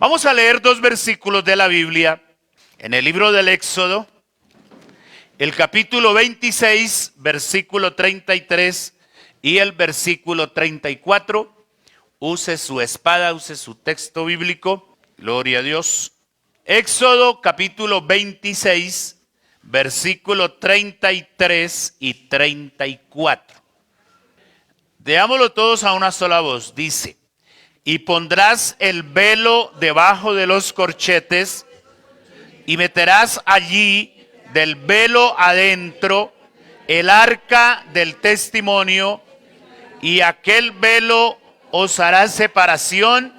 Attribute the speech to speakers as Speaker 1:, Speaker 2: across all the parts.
Speaker 1: Vamos a leer dos versículos de la Biblia en el libro del Éxodo, el capítulo 26, versículo 33 y el versículo 34. Use su espada, use su texto bíblico. Gloria a Dios. Éxodo capítulo 26, versículo 33 y 34. Leámoslo todos a una sola voz. Dice: y pondrás el velo debajo de los corchetes y meterás allí del velo adentro el arca del testimonio, y aquel velo os hará separación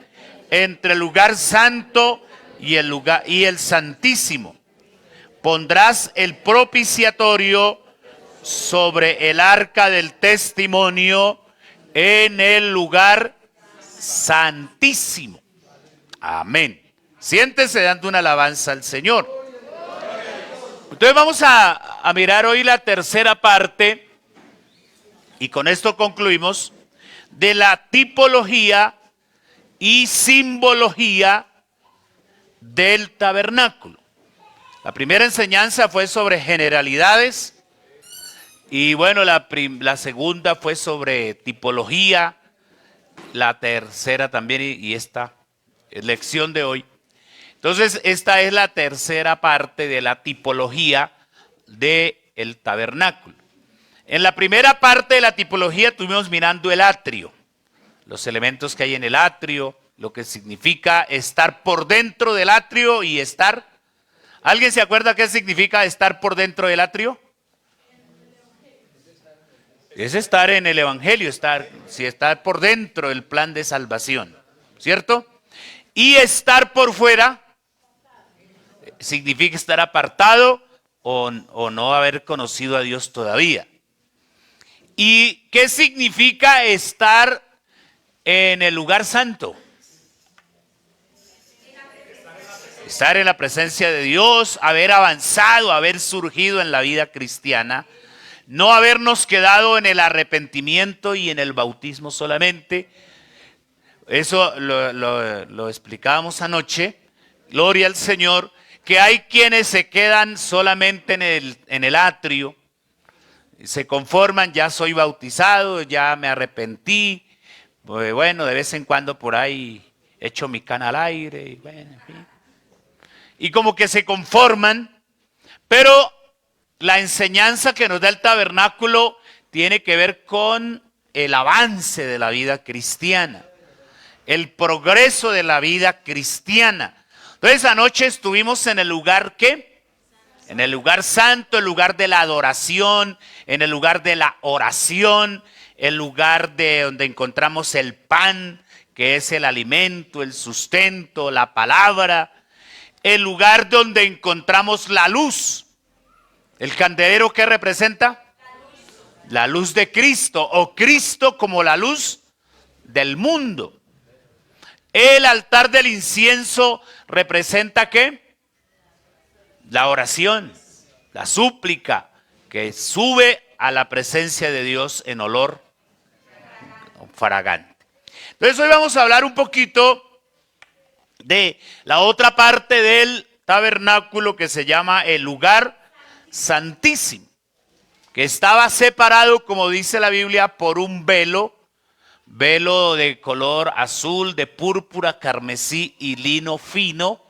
Speaker 1: entre el lugar santo y el santísimo. Pondrás el propiciatorio sobre el arca del testimonio en el lugar santísimo. Amén. Siéntese dando una alabanza al Señor. Entonces vamos a mirar hoy la tercera parte, y con esto concluimos, de la tipología y simbología del tabernáculo. La primera enseñanza fue sobre generalidades, y bueno, la segunda fue sobre tipología, la tercera también, y esta lección de hoy. Entonces, esta es la tercera parte de la tipología del tabernáculo. En la primera parte de la tipología estuvimos mirando el atrio, los elementos que hay en el atrio, lo que significa estar por dentro del atrio y estar. ¿Alguien se acuerda qué significa estar por dentro del atrio? Es estar en el evangelio, estar por dentro del plan de salvación, ¿cierto? Y estar por fuera significa estar apartado o no haber conocido a Dios todavía. ¿Y qué significa estar en el lugar santo? Estar en la presencia de Dios, haber avanzado, haber surgido en la vida cristiana, no habernos quedado en el arrepentimiento y en el bautismo solamente. Eso lo explicábamos anoche. Gloria al Señor, que hay quienes se quedan solamente en el atrio, se conforman, ya soy bautizado, ya me arrepentí, bueno, de vez en cuando por ahí echo mi cana al aire, y bueno, en fin. Y como que se conforman, pero la enseñanza que nos da el tabernáculo tiene que ver con el avance de la vida cristiana, el progreso de la vida cristiana. Entonces anoche estuvimos en el lugar, ¿qué? En el lugar santo, el lugar de la adoración, en el lugar de la oración, el lugar de donde encontramos el pan, que es el alimento, el sustento, la palabra, el lugar donde encontramos la luz. ¿El candelero qué representa? La luz de Cristo, o Cristo como la luz del mundo. El altar del incienso representa ¿qué? La oración, la súplica que sube a la presencia de Dios en olor fragante. Entonces hoy vamos a hablar un poquito de la otra parte del tabernáculo que se llama el lugar santísimo, que estaba separado, como dice la Biblia, por un velo de color azul, de púrpura, carmesí y lino fino.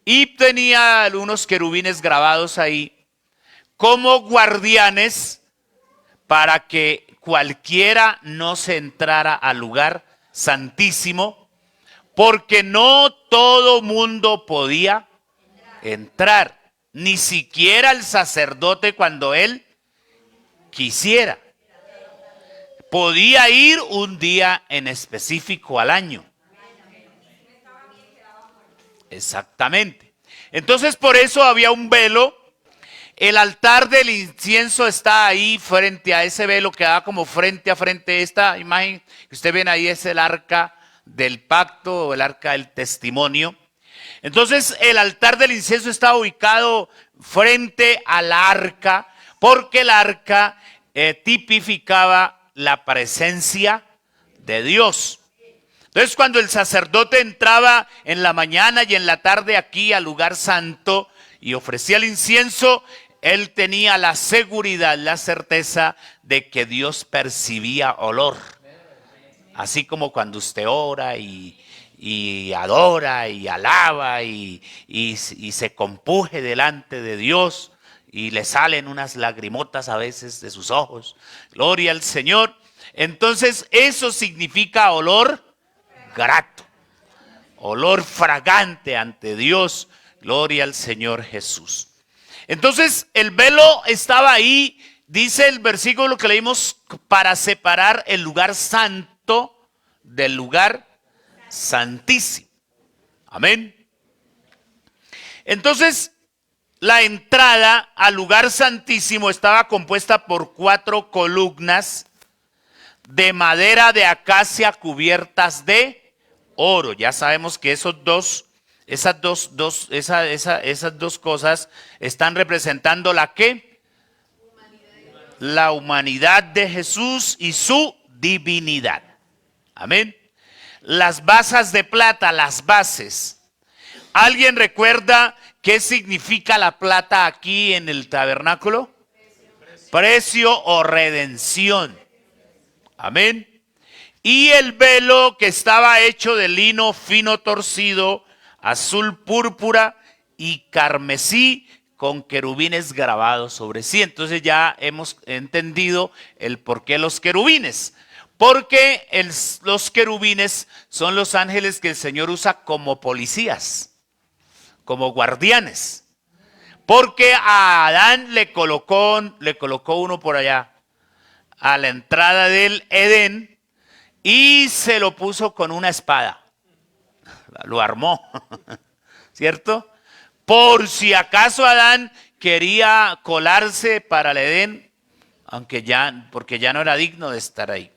Speaker 1: Y tenía unos querubines grabados ahí como guardianes para que cualquiera no se entrara al lugar santísimo, porque no todo mundo podía entrar, ni siquiera el sacerdote cuando él quisiera. Podía ir un día en específico al año. Exactamente. Entonces por eso había un velo. El altar del incienso está ahí frente a ese velo que da como frente a frente. Esta imagen que ustedes ven ahí es el arca del pacto o el arca del testimonio. Entonces el altar del incienso está ubicado frente al arca, porque el arca tipificaba la presencia de Dios. Entonces, cuando el sacerdote entraba en la mañana y en la tarde aquí al lugar santo y ofrecía el incienso, él tenía la seguridad, la certeza de que Dios percibía olor. Así como cuando usted ora y adora y alaba y se compuje delante de Dios y le salen unas lagrimotas a veces de sus ojos. Gloria al Señor. Entonces eso significa olor grato, olor fragante ante Dios. Gloria al Señor Jesús. Entonces el velo estaba ahí, dice el versículo que leímos, para separar el lugar santo del lugar santísimo. Amén. Entonces la entrada al lugar santísimo estaba compuesta por 4 columnas de madera de acacia cubiertas de oro. Ya sabemos que esas dos cosas están representando la ¿qué? La humanidad de Jesús y su divinidad. Amén. Las basas de plata, las bases. ¿Alguien recuerda qué significa la plata aquí en el tabernáculo? Precio o redención. Amén. Y el velo que estaba hecho de lino fino torcido, azul púrpura y carmesí, con querubines grabados sobre sí. Entonces ya hemos entendido el por qué los querubines. Porque los querubines son los ángeles que el Señor usa como policías, como guardianes. Porque a Adán le colocó uno por allá, a la entrada del Edén, y se lo puso con una espada. Lo armó, ¿cierto? Por si acaso Adán quería colarse para el Edén, porque ya no era digno de estar ahí.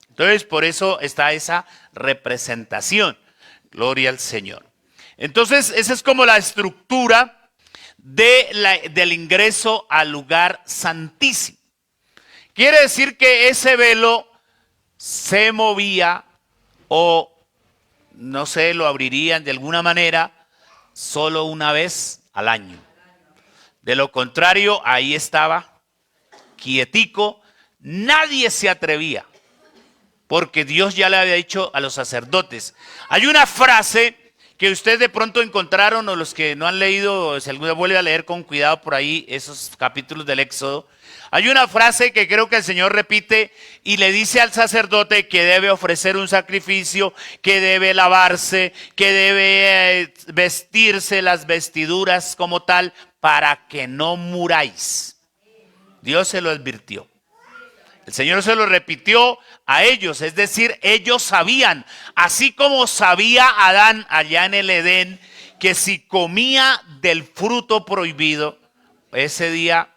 Speaker 1: Entonces, por eso está esa representación. Gloria al Señor. Entonces, esa es como la estructura del ingreso al lugar santísimo. Quiere decir que ese velo se movía o, no sé, lo abrirían de alguna manera solo una vez al año. De lo contrario, ahí estaba quietico, nadie se atrevía. Porque Dios ya le había dicho a los sacerdotes. Hay una frase que ustedes de pronto encontraron, o los que no han leído, si alguno vuelve a leer con cuidado por ahí esos capítulos del Éxodo. Hay una frase que creo que el Señor repite y le dice al sacerdote que debe ofrecer un sacrificio, que debe lavarse, que debe vestirse las vestiduras como tal para que no muráis. Dios se lo advirtió. El Señor se lo repitió a ellos, es decir, ellos sabían, así como sabía Adán allá en el Edén, que si comía del fruto prohibido, ese día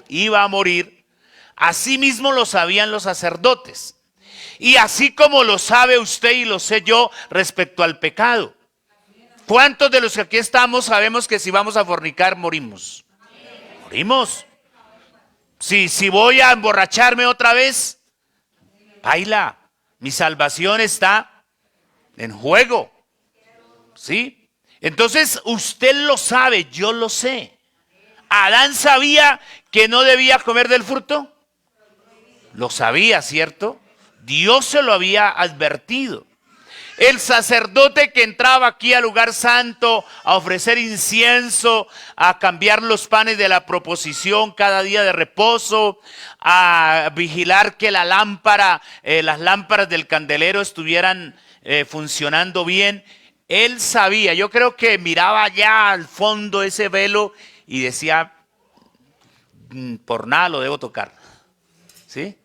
Speaker 1: iba a morir. Así mismo lo sabían los sacerdotes. Y así como lo sabe usted y lo sé yo respecto al pecado. ¿Cuántos de los que aquí estamos sabemos que si vamos a fornicar morimos? Morimos. Si voy a emborracharme otra vez, baila, mi salvación está en juego. ¿Sí? Entonces usted lo sabe, yo lo sé. ¿Adán sabía que no debía comer del fruto? Lo sabía, ¿cierto? Dios se lo había advertido. El sacerdote que entraba aquí al lugar santo a ofrecer incienso, a cambiar los panes de la proposición cada día de reposo, a vigilar que las lámparas del candelero estuvieran funcionando bien. Él sabía, yo creo que miraba allá al fondo ese velo y decía, por nada lo debo tocar. ¿Sí?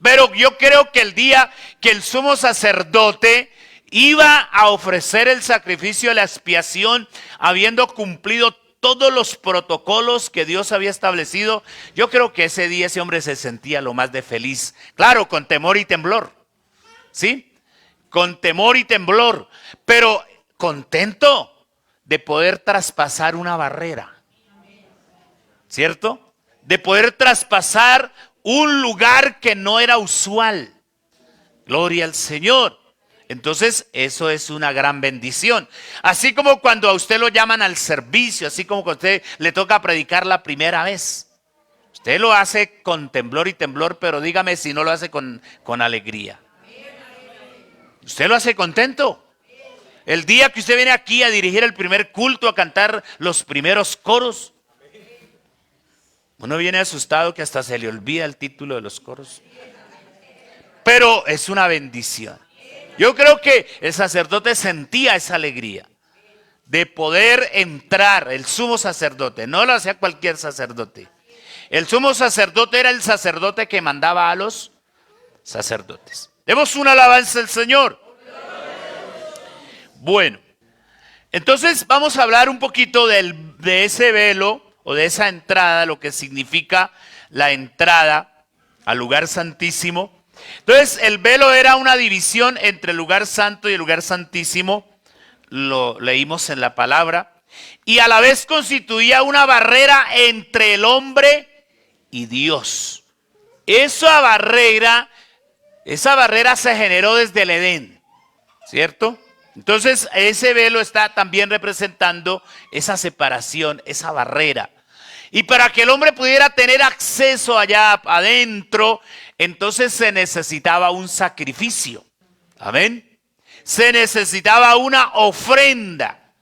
Speaker 1: Pero yo creo que el día que el sumo sacerdote iba a ofrecer el sacrificio de la expiación, habiendo cumplido todos los protocolos que Dios había establecido, yo creo que ese día ese hombre se sentía lo más de feliz. Claro, con temor y temblor. ¿Sí? Con temor y temblor, pero contento de poder traspasar una barrera. ¿Cierto? De poder traspasar un lugar que no era usual. Gloria al Señor. Entonces, eso es una gran bendición. Así como cuando a usted lo llaman al servicio, así como cuando a usted le toca predicar la primera vez. Usted lo hace con temblor y temblor, pero dígame si no lo hace con alegría. Usted lo hace contento. El día que usted viene aquí a dirigir el primer culto, a cantar los primeros coros, uno viene asustado que hasta se le olvida el título de los coros. Pero es una bendición. Yo creo que el sacerdote sentía esa alegría de poder entrar, el sumo sacerdote, no lo hacía cualquier sacerdote. El sumo sacerdote era el sacerdote que mandaba a los sacerdotes. Demos una alabanza al Señor. Bueno, entonces vamos a hablar un poquito de ese velo o de esa entrada, lo que significa la entrada al lugar santísimo. Entonces el velo era una división entre el lugar santo y el lugar santísimo, lo leímos en la palabra, y a la vez constituía una barrera entre el hombre y Dios. Esa barrera se generó desde el Edén, ¿cierto? Entonces ese velo está también representando esa separación, esa barrera. Y para que el hombre pudiera tener acceso allá adentro, entonces se necesitaba un sacrificio. Amén. Se necesitaba una ofrenda.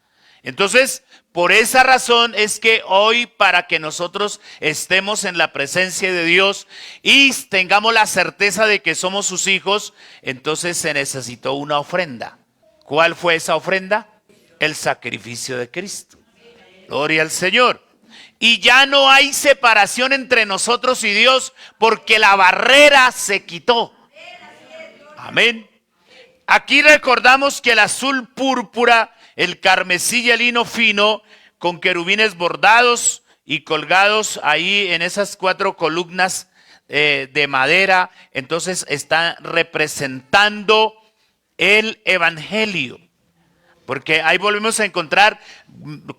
Speaker 1: Entonces, por esa razón es que hoy, para que nosotros estemos en la presencia de Dios y tengamos la certeza de que somos sus hijos, entonces se necesitó una ofrenda. ¿Cuál fue esa ofrenda? El sacrificio de Cristo. Gloria al Señor. Y ya no hay separación entre nosotros y Dios porque la barrera se quitó. Amén. Aquí recordamos que el azul púrpura, el carmesí y el lino fino, con querubines bordados y colgados ahí en esas 4 columnas de madera, entonces están representando el evangelio. Porque ahí volvemos a encontrar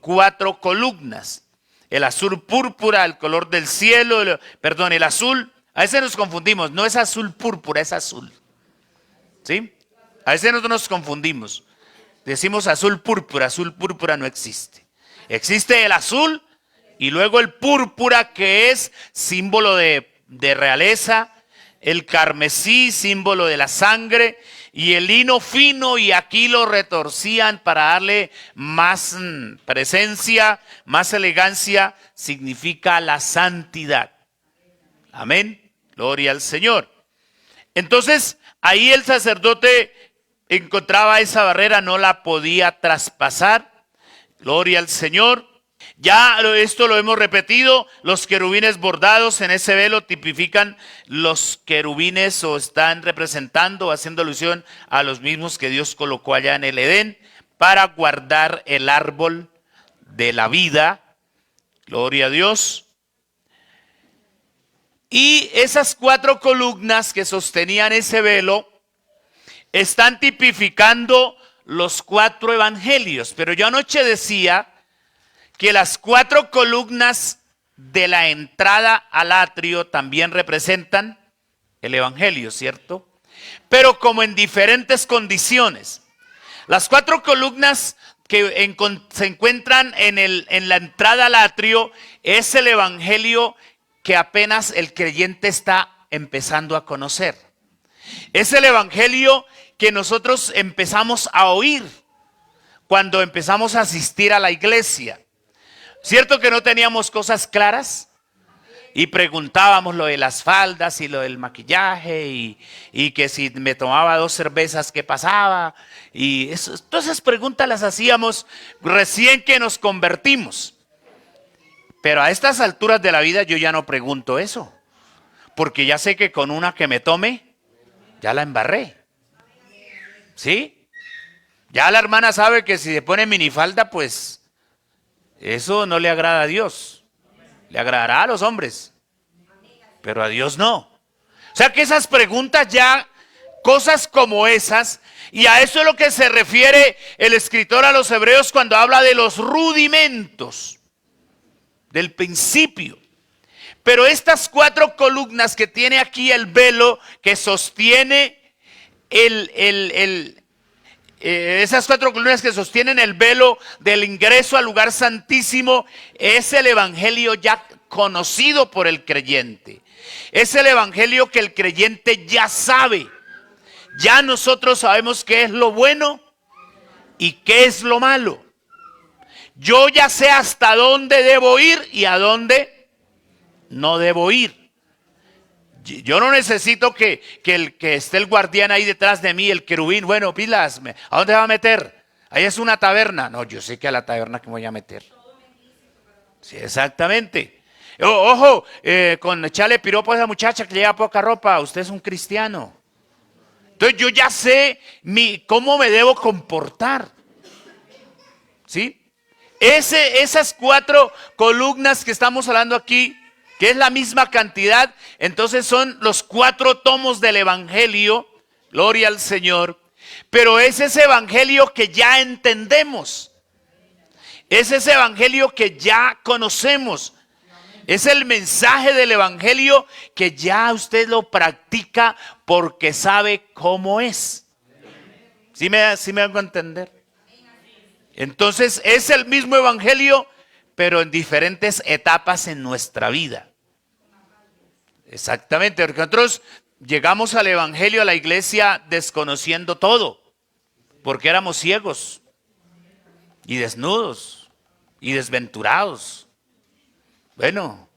Speaker 1: 4 columnas. El azul púrpura, el color del cielo, el azul. A veces nos confundimos, no es azul púrpura, es azul. ¿Sí? A veces nosotros nos confundimos. Decimos azul púrpura no existe. Existe el azul y luego el púrpura, que es símbolo de realeza, el carmesí, símbolo de la sangre, y el lino fino, y aquí lo retorcían para darle más presencia, más elegancia, significa la santidad. Amén. Gloria al Señor. Entonces, ahí el sacerdote encontraba esa barrera, no la podía traspasar. Gloria al Señor. Ya esto lo hemos repetido, los querubines bordados en ese velo tipifican los querubines o están representando, haciendo alusión a los mismos que Dios colocó allá en el Edén para guardar el árbol de la vida. Gloria a Dios. Y esas 4 columnas que sostenían ese velo están tipificando los 4 evangelios. Pero yo anoche decía que las 4 columnas de la entrada al atrio también representan el evangelio, ¿cierto? Pero como en diferentes condiciones. Las 4 columnas que se encuentran en la entrada al atrio es el evangelio que apenas el creyente está empezando a conocer. Es el evangelio que nosotros empezamos a oír cuando empezamos a asistir a la iglesia. ¿Cierto que no teníamos cosas claras? Y preguntábamos lo de las faldas y lo del maquillaje y que si me tomaba 2 cervezas, ¿qué pasaba? Y todas esas preguntas las hacíamos recién que nos convertimos. Pero a estas alturas de la vida yo ya no pregunto eso. Porque ya sé que con una que me tome, ya la embarré. ¿Sí? Ya la hermana sabe que si se pone minifalda, pues eso no le agrada a Dios. Le agradará a los hombres, pero a Dios no. O sea que esas preguntas ya, cosas como esas, y a eso es lo que se refiere el escritor a los hebreos cuando habla de los rudimentos, del principio. Pero estas 4 columnas que tiene aquí el velo que sostiene esas 4 columnas que sostienen el velo del ingreso al lugar santísimo, es el evangelio ya conocido por el creyente. Es el evangelio que el creyente ya sabe. Ya nosotros sabemos qué es lo bueno y qué es lo malo. Yo ya sé hasta dónde debo ir y a dónde no debo ir. Yo no necesito que esté el guardián ahí detrás de mí, el querubín. Bueno, pilas, ¿a dónde va a meter? Ahí es una taberna. No, yo sé que a la taberna que me voy a meter. Sí, exactamente. Ojo, con echarle piropo a esa muchacha que lleva poca ropa. Usted es un cristiano. Entonces yo ya sé cómo me debo comportar. ¿Sí? Esas 4 columnas que estamos hablando aquí, que es la misma cantidad, entonces son los 4 tomos del evangelio, gloria al Señor, pero es ese evangelio que ya entendemos, es ese evangelio que ya conocemos, es el mensaje del evangelio que ya usted lo practica porque sabe cómo es. ¿Sí me hago entender? Entonces es el mismo evangelio, pero en diferentes etapas en nuestra vida. Exactamente, porque nosotros llegamos al evangelio, a la iglesia, desconociendo todo, porque éramos ciegos y desnudos y desventurados. Bueno,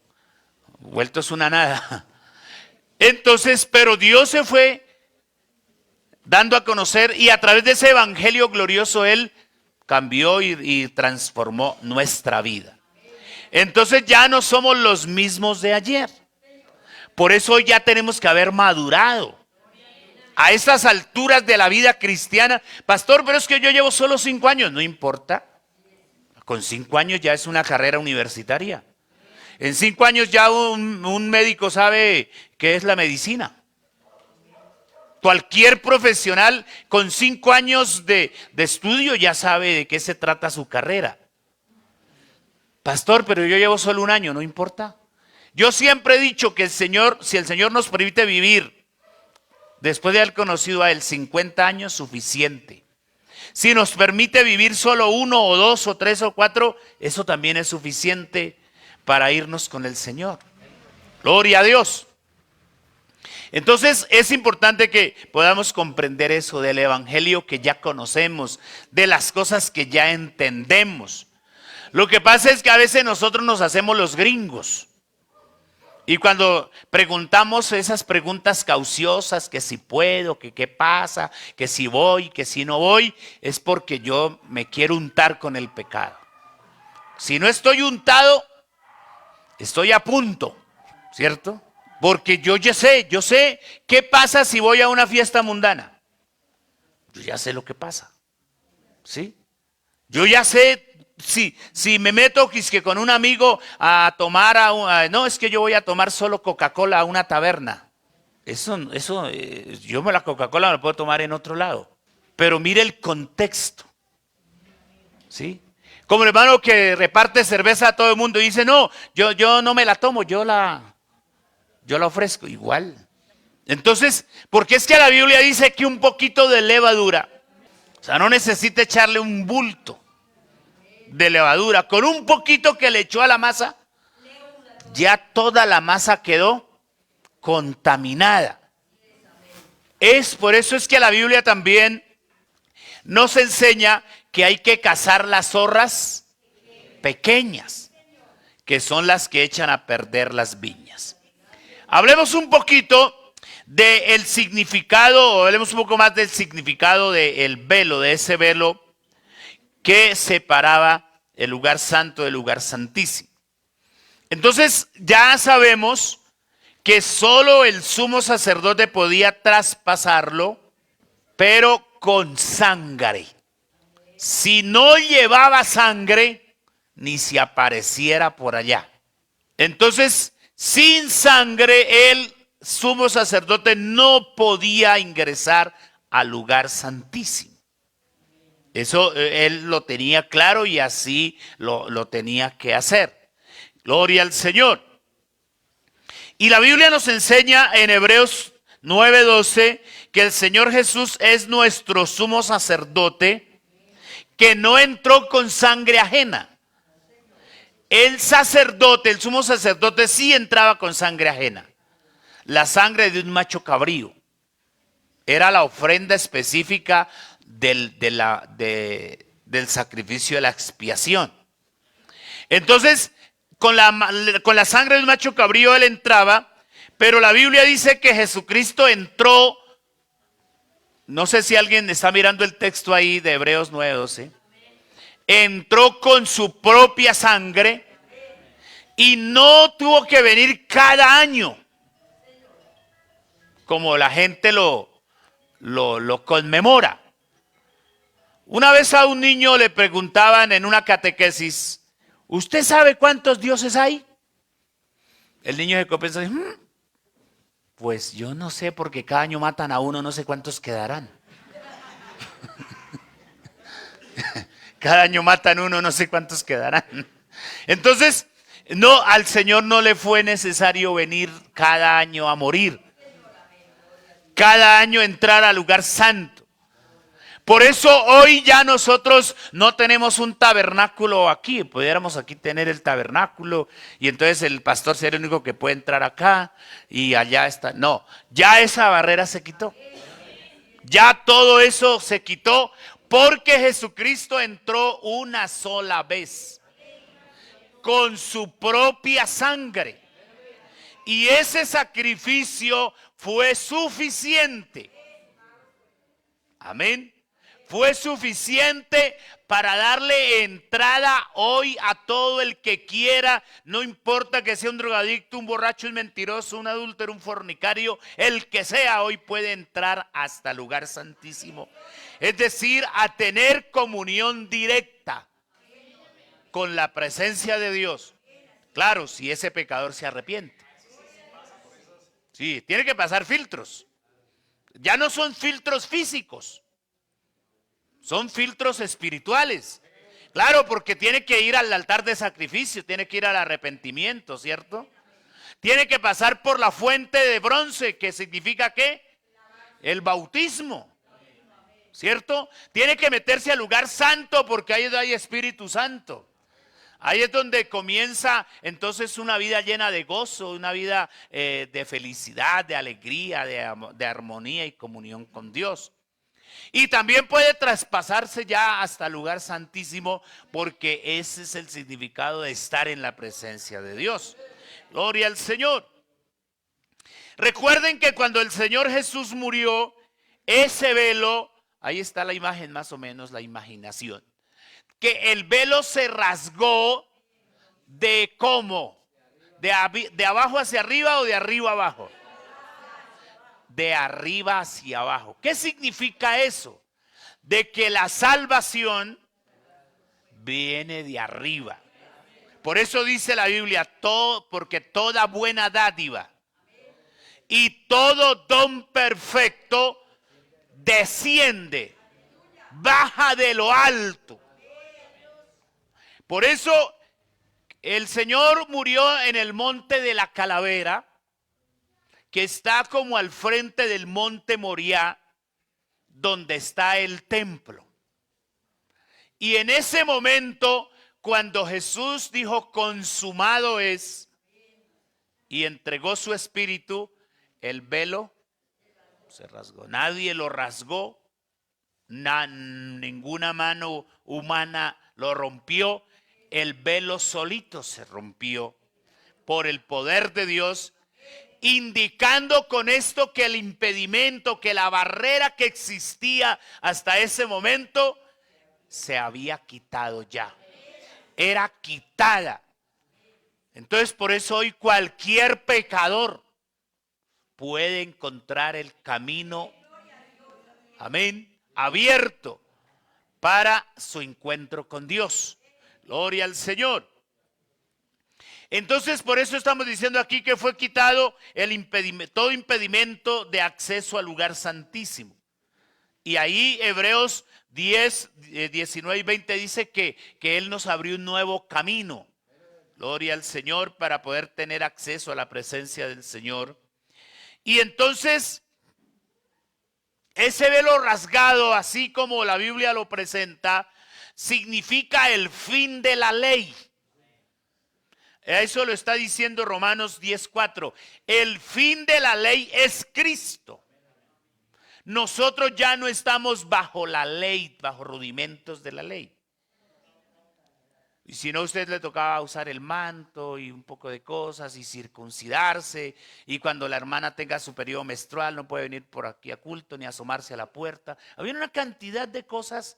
Speaker 1: vueltos una nada. Entonces, pero Dios se fue dando a conocer y a través de ese evangelio glorioso Él cambió y transformó nuestra vida. Entonces ya no somos los mismos de ayer. Por eso hoy ya tenemos que haber madurado. A estas alturas de la vida cristiana, pastor, pero es que yo llevo solo 5 años. No importa. Con 5 años ya es una carrera universitaria. En 5 años ya un médico sabe qué es la medicina. Cualquier profesional con 5 años de estudio ya sabe de qué se trata su carrera. Pastor, pero yo llevo solo 1 año, no importa. Yo siempre he dicho que si el Señor nos permite vivir, después de haber conocido a Él, 50 años, suficiente. Si nos permite vivir solo 1 o 2 o 3 o 4, eso también es suficiente para irnos con el Señor. Gloria a Dios. Entonces es importante que podamos comprender eso del evangelio que ya conocemos, de las cosas que ya entendemos. Lo que pasa es que a veces nosotros nos hacemos los gringos. Y cuando preguntamos esas preguntas cauciosas, que si puedo, que qué pasa, que si voy, que si no voy, es porque yo me quiero untar con el pecado. Si no estoy untado, estoy a punto, ¿cierto? Porque yo sé qué pasa si voy a una fiesta mundana. Yo ya sé lo que pasa, ¿sí? Yo ya sé si me meto que con un amigo a tomar, no, es que yo voy a tomar solo Coca-Cola a una taberna. Yo la Coca-Cola me la puedo tomar en otro lado. Pero mire el contexto, ¿sí? Como el hermano que reparte cerveza a todo el mundo y dice, no, yo no me la tomo, yo la ofrezco igual. Entonces, porque es que la Biblia dice que un poquito de levadura, o sea, no necesita echarle un bulto de levadura, con un poquito que le echó a la masa, ya toda la masa quedó contaminada. Es por eso es que la Biblia también nos enseña que hay que cazar las zorras pequeñas, que son las que echan a perder las viñas. Hablemos un poquito del significado, o hablemos un poco más del significado del velo, de ese velo que separaba el lugar santo del lugar santísimo. Entonces ya sabemos que solo el sumo sacerdote podía traspasarlo, pero con sangre. Si no llevaba sangre, ni se apareciera por allá. Entonces, sin sangre, el sumo sacerdote no podía ingresar al lugar santísimo. Eso él lo tenía claro y así lo tenía que hacer. Gloria al Señor. Y la Biblia nos enseña en Hebreos 9:12 que el Señor Jesús es nuestro sumo sacerdote, que no entró con sangre ajena. El sacerdote, el sumo sacerdote, sí entraba con sangre ajena. La sangre de un macho cabrío. Era la ofrenda específica del sacrificio de la expiación. Entonces, con la sangre del macho cabrío él entraba, pero la Biblia dice que Jesucristo entró. No sé si alguien está mirando el texto ahí de Hebreos 9:12. Entró con su propia sangre y no tuvo que venir cada año, como la gente lo conmemora. Una vez a un niño le preguntaban en una catequesis, ¿usted sabe cuántos dioses hay? El niño se comienza a decir, pues yo no sé, porque cada año matan a uno, no sé cuántos quedarán. Cada año matan uno, no sé cuántos quedarán. Entonces, no, al Señor no le fue necesario venir cada año a morir. Cada año entrar al lugar santo. Por eso hoy ya nosotros no tenemos un tabernáculo aquí. Pudiéramos aquí tener el tabernáculo y entonces el pastor sería el único que puede entrar acá y allá está. No, ya esa barrera se quitó. Ya todo eso se quitó porque Jesucristo entró una sola vez con su propia sangre. Y ese sacrificio fue suficiente. Amén. Fue suficiente para darle entrada hoy a todo el que quiera, no importa que sea un drogadicto, un borracho, un mentiroso, un adúltero, un fornicario, el que sea hoy puede entrar hasta el lugar santísimo. Es decir, a tener comunión directa con la presencia de Dios. Claro, si ese pecador se arrepiente. Sí, tiene que pasar filtros. Ya no son filtros físicos. Son filtros espirituales. Claro, porque tiene que ir al altar de sacrificio, tiene que ir al arrepentimiento, ¿cierto? Tiene que pasar por la fuente de bronce, que significa ¿qué? El bautismo, ¿cierto? Tiene que meterse al lugar santo, porque ahí hay Espíritu Santo. Ahí es donde comienza entonces una vida llena de gozo, una vida de felicidad, de alegría, de armonía y comunión con Dios. Y también puede traspasarse ya hasta el lugar santísimo, porque ese es el significado de estar en la presencia de Dios. Gloria al Señor. Recuerden que cuando el Señor Jesús murió, ese velo, ahí está la imagen más o menos, la imaginación, que el velo se rasgó de cómo, de abajo hacia arriba o de arriba abajo. De arriba hacia abajo. ¿Qué significa eso? De que la salvación viene de arriba. Por eso dice la Biblia, porque toda buena dádiva y todo don perfecto desciende, baja de lo alto. Por eso el Señor murió en el monte de la Calavera, que está como al frente del monte Moriah, donde está el templo. Y en ese momento, cuando Jesús dijo consumado es, y entregó su espíritu, el velo se rasgó. Nadie lo rasgó, ninguna mano humana lo rompió. El velo solito se rompió por el poder de Dios, indicando con esto que el impedimento, que la barrera que existía hasta ese momento se había quitado ya. Era quitada. Entonces por eso hoy cualquier pecador puede encontrar el camino, amén, abierto para su encuentro con Dios. Gloria al Señor. Entonces, por eso estamos diciendo aquí que fue quitado todo impedimento de acceso al lugar santísimo. Y ahí Hebreos 10, 19 y 20 dice que Él nos abrió un nuevo camino. Gloria al Señor, para poder tener acceso a la presencia del Señor. Y entonces, Ese velo rasgado, así como la Biblia lo presenta, significa el fin de la ley. Eso lo está diciendo Romanos 10:4. El fin de la ley es Cristo. Nosotros ya no estamos bajo la ley, bajo rudimentos de la ley. Y si no, a usted le tocaba usar el manto y un poco de cosas y circuncidarse. Y cuando la hermana tenga su periodo menstrual no puede venir por aquí a culto ni asomarse a la puerta. Había una cantidad de cosas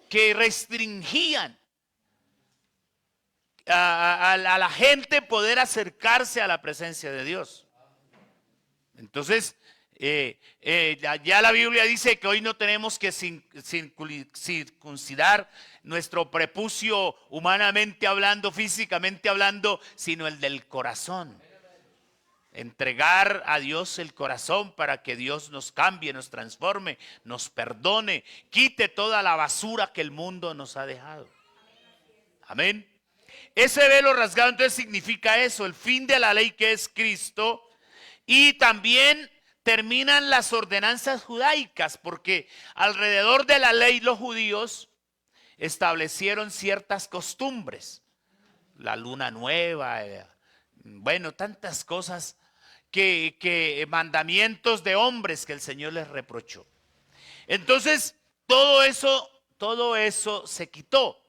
Speaker 1: que restringían a la gente poder acercarse a la presencia de Dios. Entonces, ya la Biblia dice que hoy no tenemos que circuncidar nuestro prepucio humanamente hablando, físicamente hablando, sino el del corazón. Entregar a Dios el corazón para que Dios nos cambie, nos transforme, nos perdone, quite toda la basura que el mundo nos ha dejado. Amén. Ese velo rasgado entonces significa eso, el fin de la ley que es Cristo. Y también terminan las ordenanzas judaicas, porque alrededor de la ley los judíos establecieron ciertas costumbres. La luna nueva, bueno, tantas cosas que mandamientos de hombres que el Señor les reprochó. Entonces, todo eso se quitó.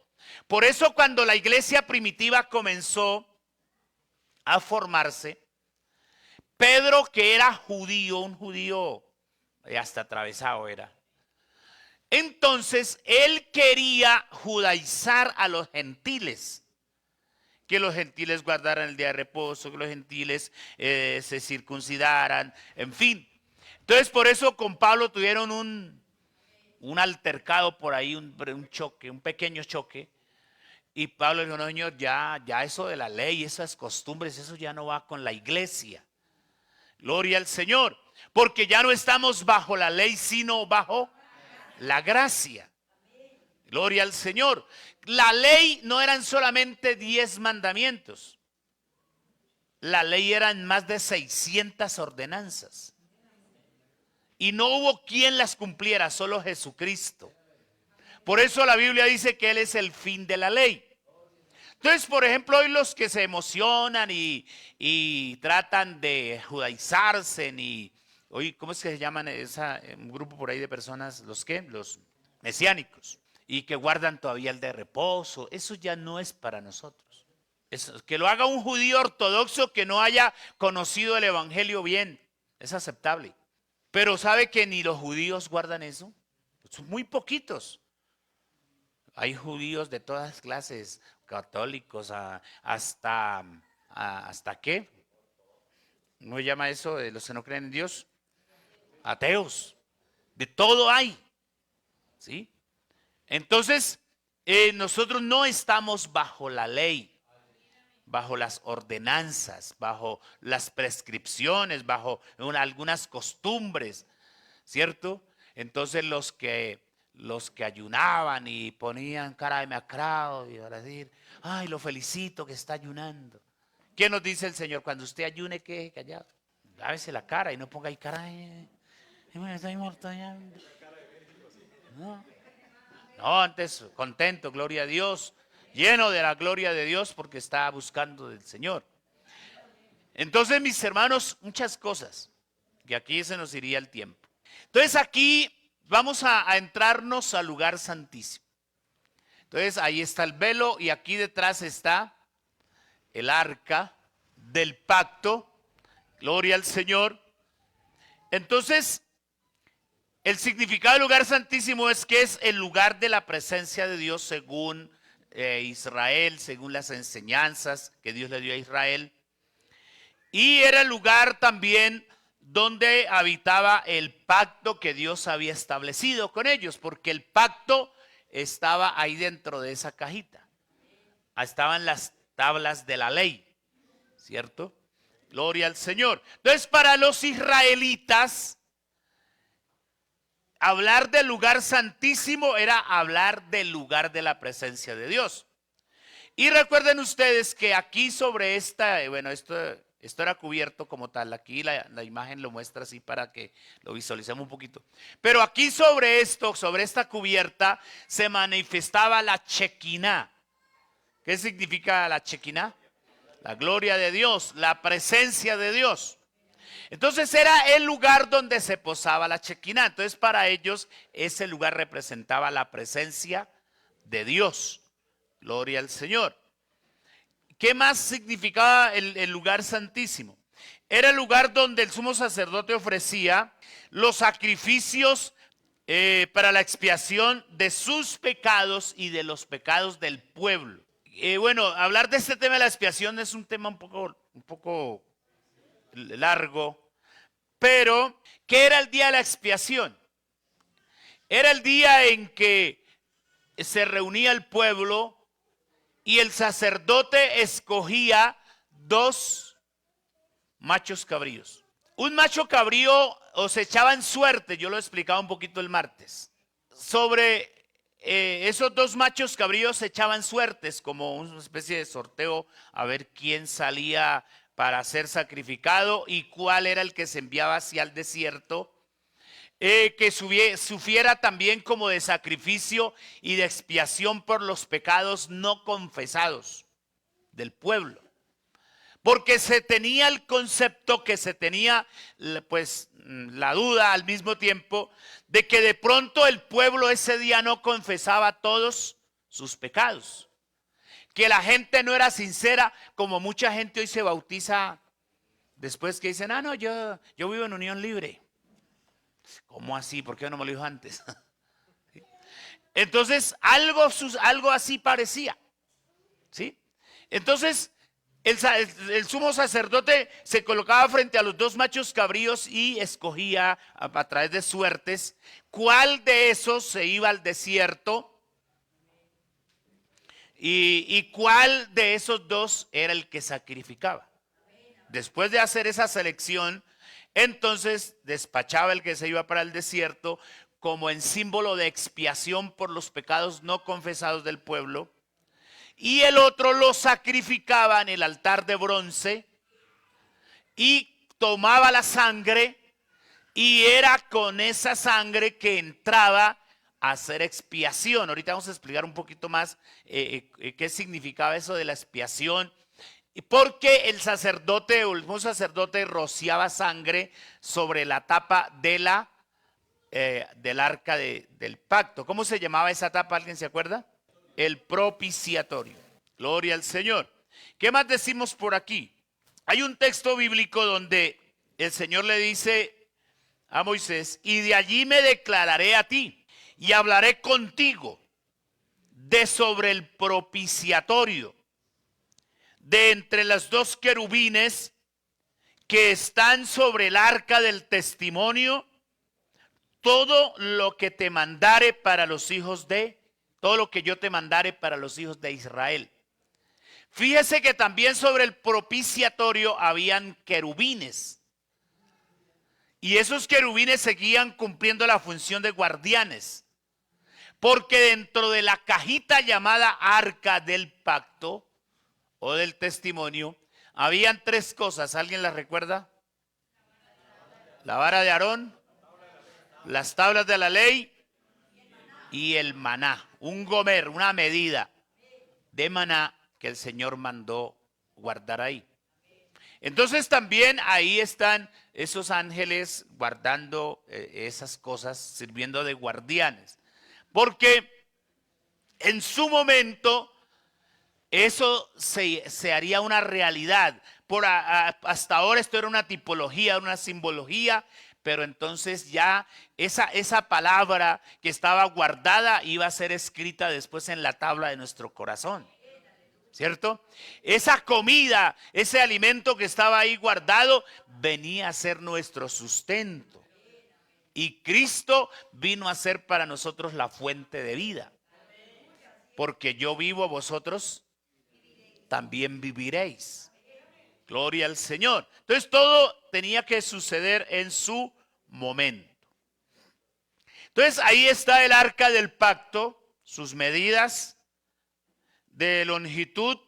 Speaker 1: Por eso cuando la iglesia primitiva comenzó a formarse, Pedro, que era judío, un judío hasta atravesado era, entonces él quería judaizar a los gentiles, que los gentiles guardaran el día de reposo, que los gentiles se circuncidaran, en fin. Entonces por eso con Pablo tuvieron un altercado por ahí, un choque, un pequeño choque. Y Pablo dijo, no señor, ya eso de la ley, esas costumbres, eso ya no va con la iglesia. Gloria al Señor, porque ya no estamos bajo la ley, sino bajo la gracia. Gloria al Señor. La ley no eran solamente 10 mandamientos. La ley eran más de 600 ordenanzas. Y no hubo quien las cumpliera, solo Jesucristo. Por eso la Biblia dice que Él es el fin de la ley. Entonces, por ejemplo, hoy los que se emocionan y tratan de judaizarse, hoy, ¿cómo es que se llaman un grupo por ahí de personas? ¿Los qué? Los mesiánicos. Y que guardan todavía el de reposo. Eso ya no es para nosotros. Que lo haga un judío ortodoxo que no haya conocido el evangelio bien. Es aceptable. Pero ¿sabe que ni los judíos guardan eso? Son muy poquitos. Hay judíos de todas clases, católicos, hasta ¿qué? ¿Cómo se llama eso de los que no creen en Dios? Ateos. De todo hay. ¿Sí? Entonces, nosotros no estamos bajo la ley, bajo las ordenanzas, bajo las prescripciones, bajo algunas costumbres, ¿cierto? Entonces los que ayunaban y ponían cara de macrao y a decir, ay, lo felicito que está ayunando. ¿Qué nos dice el Señor? Cuando usted ayune, ¿qué? Callado. Lávese la cara y no ponga ahí cara de... Estoy muerto ya. No, antes contento, gloria a Dios, lleno de la gloria de Dios porque está buscando del Señor. Entonces, mis hermanos, muchas cosas, que aquí se nos iría el tiempo. Entonces aquí vamos a entrarnos al lugar santísimo. Entonces ahí está el velo y aquí detrás está el arca del pacto. Gloria al Señor. Entonces, el significado del lugar santísimo es que es el lugar de la presencia de Dios según Israel, según las enseñanzas que Dios le dio a Israel. Y era el lugar también donde habitaba el pacto que Dios había establecido con ellos, porque el pacto estaba ahí dentro de esa cajita. Estaban las tablas de la ley, ¿cierto? Gloria al Señor. Entonces, para los israelitas, hablar del lugar santísimo era hablar del lugar de la presencia de Dios. Y recuerden ustedes que aquí sobre Esto era cubierto como tal. Aquí la imagen lo muestra así para que lo visualicemos un poquito. Pero aquí sobre esto, sobre esta cubierta, se manifestaba la Shekinah. ¿Qué significa la Shekinah? La gloria de Dios, la presencia de Dios. Entonces era el lugar donde se posaba la Shekinah. Entonces para ellos ese lugar representaba la presencia de Dios. Gloria al Señor. ¿Qué más significaba el lugar santísimo? Era el lugar donde el sumo sacerdote ofrecía los sacrificios para la expiación de sus pecados y de los pecados del pueblo. Bueno, hablar de este tema de la expiación es un tema un poco largo, pero ¿qué era el día de la expiación? Era el día en que se reunía el pueblo y el sacerdote escogía 2 machos cabríos. Un macho cabrío os echaban suerte, yo lo explicaba un poquito el martes. Sobre esos 2 machos cabríos se echaban suertes, como una especie de sorteo a ver quién salía para ser sacrificado y cuál era el que se enviaba hacia el desierto. Que sufriera también como de sacrificio y de expiación por los pecados no confesados del pueblo. Porque se tenía el concepto, que se tenía pues la duda al mismo tiempo de que de pronto el pueblo ese día no confesaba todos sus pecados. Que la gente no era sincera, como mucha gente hoy se bautiza después que dicen, no, yo vivo en unión libre. ¿Cómo así? ¿Por qué no me lo dijo antes? Entonces, algo así parecía. ¿Sí? Entonces, el sumo sacerdote se colocaba frente a los 2 machos cabríos y escogía a través de suertes cuál de esos se iba al desierto y cuál de esos 2 era el que sacrificaba. Después de hacer esa selección, entonces despachaba el que se iba para el desierto como en símbolo de expiación por los pecados no confesados del pueblo. Y el otro lo sacrificaba en el altar de bronce y tomaba la sangre y era con esa sangre que entraba a hacer expiación. Ahorita vamos a explicar un poquito más qué significaba eso de la expiación. Porque el sacerdote o el mismo sacerdote rociaba sangre sobre la tapa de del arca del pacto. ¿Cómo se llamaba esa tapa? ¿Alguien se acuerda? El propiciatorio. Gloria al Señor. ¿Qué más decimos por aquí? Hay un texto bíblico donde el Señor le dice a Moisés, y de allí me declararé a ti y hablaré contigo de sobre el propiciatorio, de entre las 2 querubines que están sobre el arca del testimonio, todo lo que te mandare para los hijos todo lo que yo te mandare para los hijos de Israel. Fíjese que también sobre el propiciatorio habían querubines. Y esos querubines seguían cumpliendo la función de guardianes. Porque dentro de la cajita llamada arca del pacto o del testimonio, habían 3 cosas. ¿Alguien las recuerda? La vara de Aarón, las tablas de la ley y el maná. Un gomer, una medida de maná que el Señor mandó guardar ahí. Entonces también ahí están esos ángeles guardando esas cosas, sirviendo de guardianes. Porque en su momento eso se haría una realidad. Hasta ahora esto era una tipología, una simbología, pero entonces ya esa palabra que estaba guardada iba a ser escrita después en la tabla de nuestro corazón. ¿Cierto? Esa comida, ese alimento que estaba ahí guardado, venía a ser nuestro sustento. Y Cristo vino a ser para nosotros la fuente de vida. Porque yo vivo, vosotros también viviréis. Gloria al Señor. Entonces todo tenía que suceder en su momento. Entonces ahí está el arca del pacto, sus medidas de longitud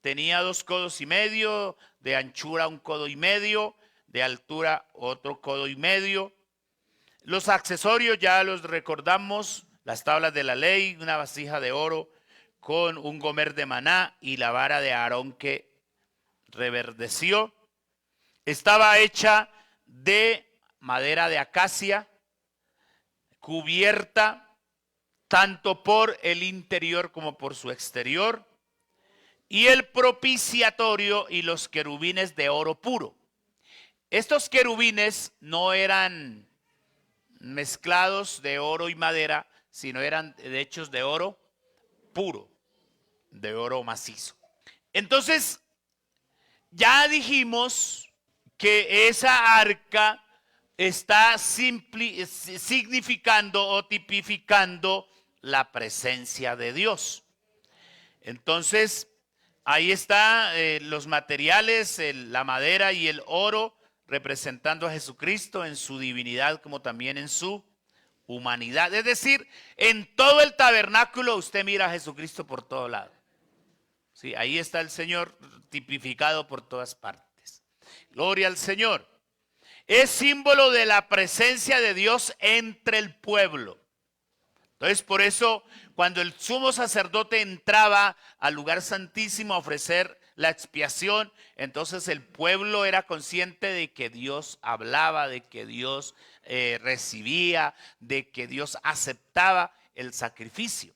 Speaker 1: tenía 2,5 codos, de anchura 1,5 codos, de altura otro 1,5 codos. Los accesorios ya los recordamos, las tablas de la ley, una vasija de oro con un gomer de maná y la vara de Aarón que reverdeció. Estaba hecha de madera de acacia, cubierta tanto por el interior como por su exterior, y el propiciatorio y los querubines de oro puro. Estos querubines no eran mezclados de oro y madera, sino eran hechos de oro puro, de oro macizo. Entonces, ya dijimos que esa arca está significando o tipificando la presencia de Dios. Entonces, ahí está los materiales, la madera y el oro, representando a Jesucristo en su divinidad como también en su humanidad. Es decir, en todo el tabernáculo usted mira a Jesucristo por todo lado. Sí, ahí está el Señor tipificado por todas partes. Gloria al Señor. Es símbolo de la presencia de Dios entre el pueblo. Entonces, por eso, cuando el sumo sacerdote entraba al lugar santísimo a ofrecer la expiación, entonces el pueblo era consciente de que Dios hablaba, de que Dios recibía, de que Dios aceptaba el sacrificio.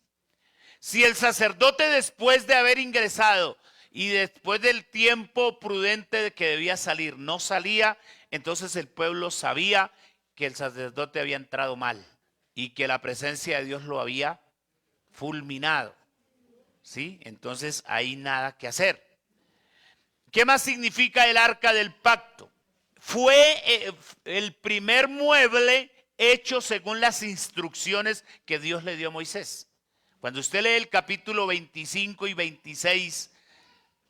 Speaker 1: Si el sacerdote, después de haber ingresado y después del tiempo prudente de que debía salir, no salía, entonces el pueblo sabía que el sacerdote había entrado mal y que la presencia de Dios lo había fulminado. ¿Sí? Entonces hay nada que hacer. ¿Qué más significa el arca del pacto? Fue el primer mueble hecho según las instrucciones que Dios le dio a Moisés. Cuando usted lee el capítulo 25 y 26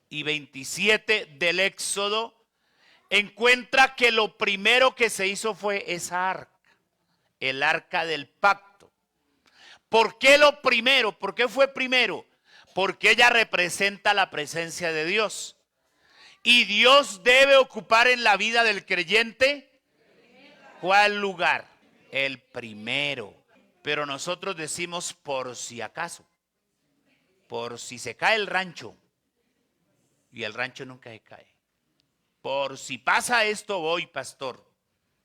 Speaker 1: y 27 del Éxodo, encuentra que lo primero que se hizo fue esa arca, el arca del pacto. ¿Por qué lo primero? ¿Por qué fue primero? Porque ella representa la presencia de Dios. Y Dios debe ocupar en la vida del creyente, ¿cuál lugar? El primero. Pero nosotros decimos por si acaso, por si se cae el rancho, y el rancho nunca se cae. Por si pasa esto voy, pastor,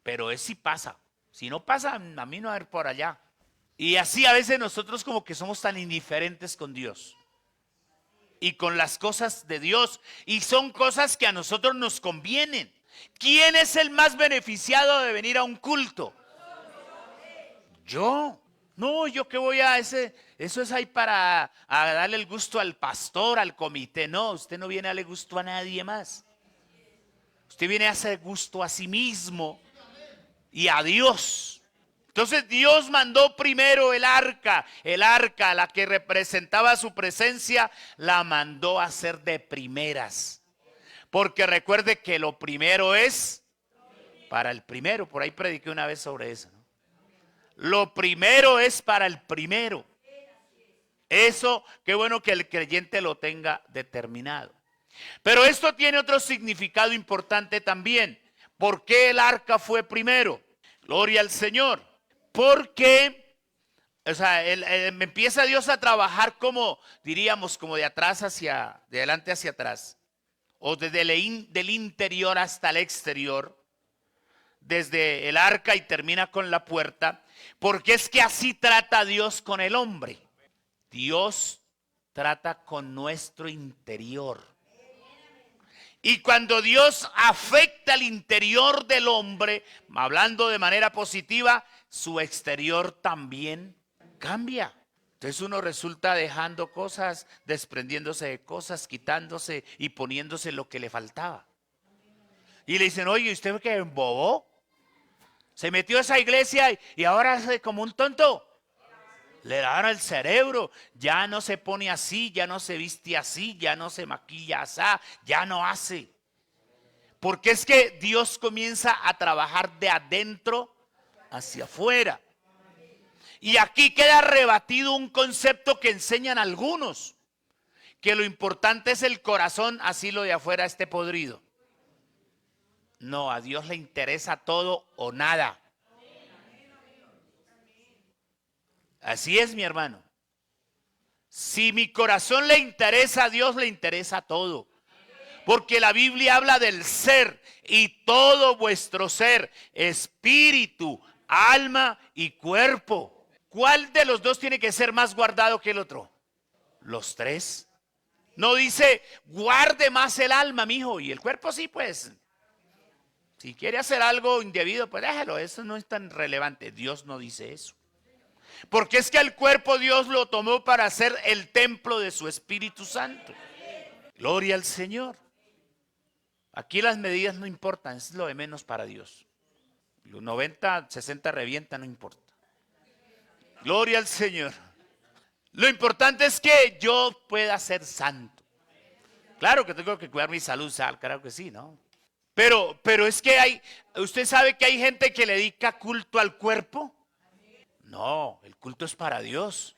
Speaker 1: pero es si pasa. Si no pasa, a mí no va a ir por allá. Y así a veces nosotros como que somos tan indiferentes con Dios y con las cosas de Dios, y son cosas que a nosotros nos convienen. ¿Quién es el más beneficiado de venir a un culto? Yo. No, yo que voy a eso es ahí para darle el gusto al pastor, al comité. No, usted no viene a darle gusto a nadie más. Usted viene a hacer gusto a sí mismo y a Dios. Entonces Dios mandó primero el arca, la que representaba su presencia, la mandó a hacer de primeras. Porque recuerde que lo primero es para el primero. Por ahí prediqué una vez sobre eso, ¿no? Lo primero es para el primero. Eso, qué bueno que el creyente lo tenga determinado. Pero esto tiene otro significado importante también. ¿Por qué el arca fue primero? Gloria al Señor. Porque, empieza Dios a trabajar como, diríamos, como de atrás hacia, de adelante hacia atrás. O desde del interior hasta el exterior. Desde el arca y termina con la puerta. Porque es que así trata Dios con el hombre. Dios trata con nuestro interior. Y cuando Dios afecta el interior del hombre, hablando de manera positiva, su exterior también cambia. Entonces uno resulta dejando cosas, desprendiéndose de cosas, quitándose y poniéndose lo que le faltaba. Y le dicen, oye, ¿usted qué embobó? Se metió a esa iglesia y ahora hace como un tonto. Le daron el cerebro, ya no se pone así, ya no se viste así, ya no se maquilla así, ya no hace. Porque es que Dios comienza a trabajar de adentro hacia afuera. Y aquí queda rebatido un concepto que enseñan algunos, que lo importante es el corazón, así lo de afuera esté podrido. No, a Dios le interesa todo o nada. Así es, mi hermano. Si mi corazón le interesa a Dios, le interesa todo. Porque la Biblia habla del ser y todo vuestro ser, espíritu, alma y cuerpo. ¿Cuál de los dos tiene que ser más guardado que el otro? Los tres. No dice, guarde más el alma, mijo, y el cuerpo sí, pues. Si quiere hacer algo indebido, pues déjelo, eso no es tan relevante. Dios no dice eso. Porque es que el cuerpo Dios lo tomó para ser el templo de su Espíritu Santo. Gloria al Señor. Aquí las medidas no importan, es lo de menos para Dios. Los 90, 60 revienta, no importa. Gloria al Señor. Lo importante es que yo pueda ser santo. Claro que tengo que cuidar mi salud, claro que sí, ¿no? Pero es que usted sabe que hay gente que le dedica culto al cuerpo. No, el culto es para Dios.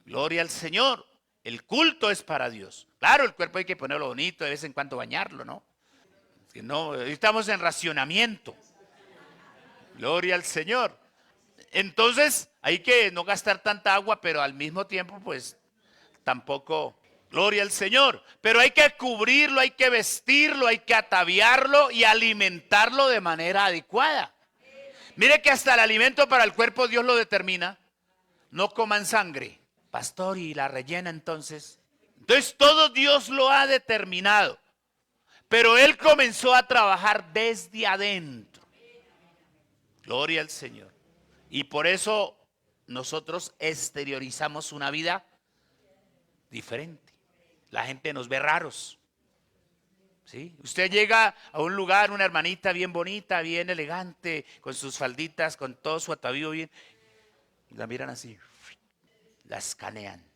Speaker 1: Gloria al Señor. El culto es para Dios. Claro, el cuerpo hay que ponerlo bonito, de vez en cuando bañarlo, ¿no? Si no, estamos en racionamiento. Gloria al Señor. Entonces, hay que no gastar tanta agua, pero al mismo tiempo, pues, tampoco, gloria al Señor. Pero hay que cubrirlo, hay que vestirlo, hay que ataviarlo y alimentarlo de manera adecuada. Mire que hasta el alimento para el cuerpo Dios lo determina. No coman sangre. Pastor, ¿y la rellena entonces? Entonces todo Dios lo ha determinado. Pero Él comenzó a trabajar desde adentro. Gloria al Señor. Y por eso nosotros exteriorizamos una vida diferente. La gente nos ve raros. ¿Sí? Usted llega a un lugar, una hermanita bien bonita, bien elegante, con sus falditas, con todo su atavío bien, y la miran así, la escanean.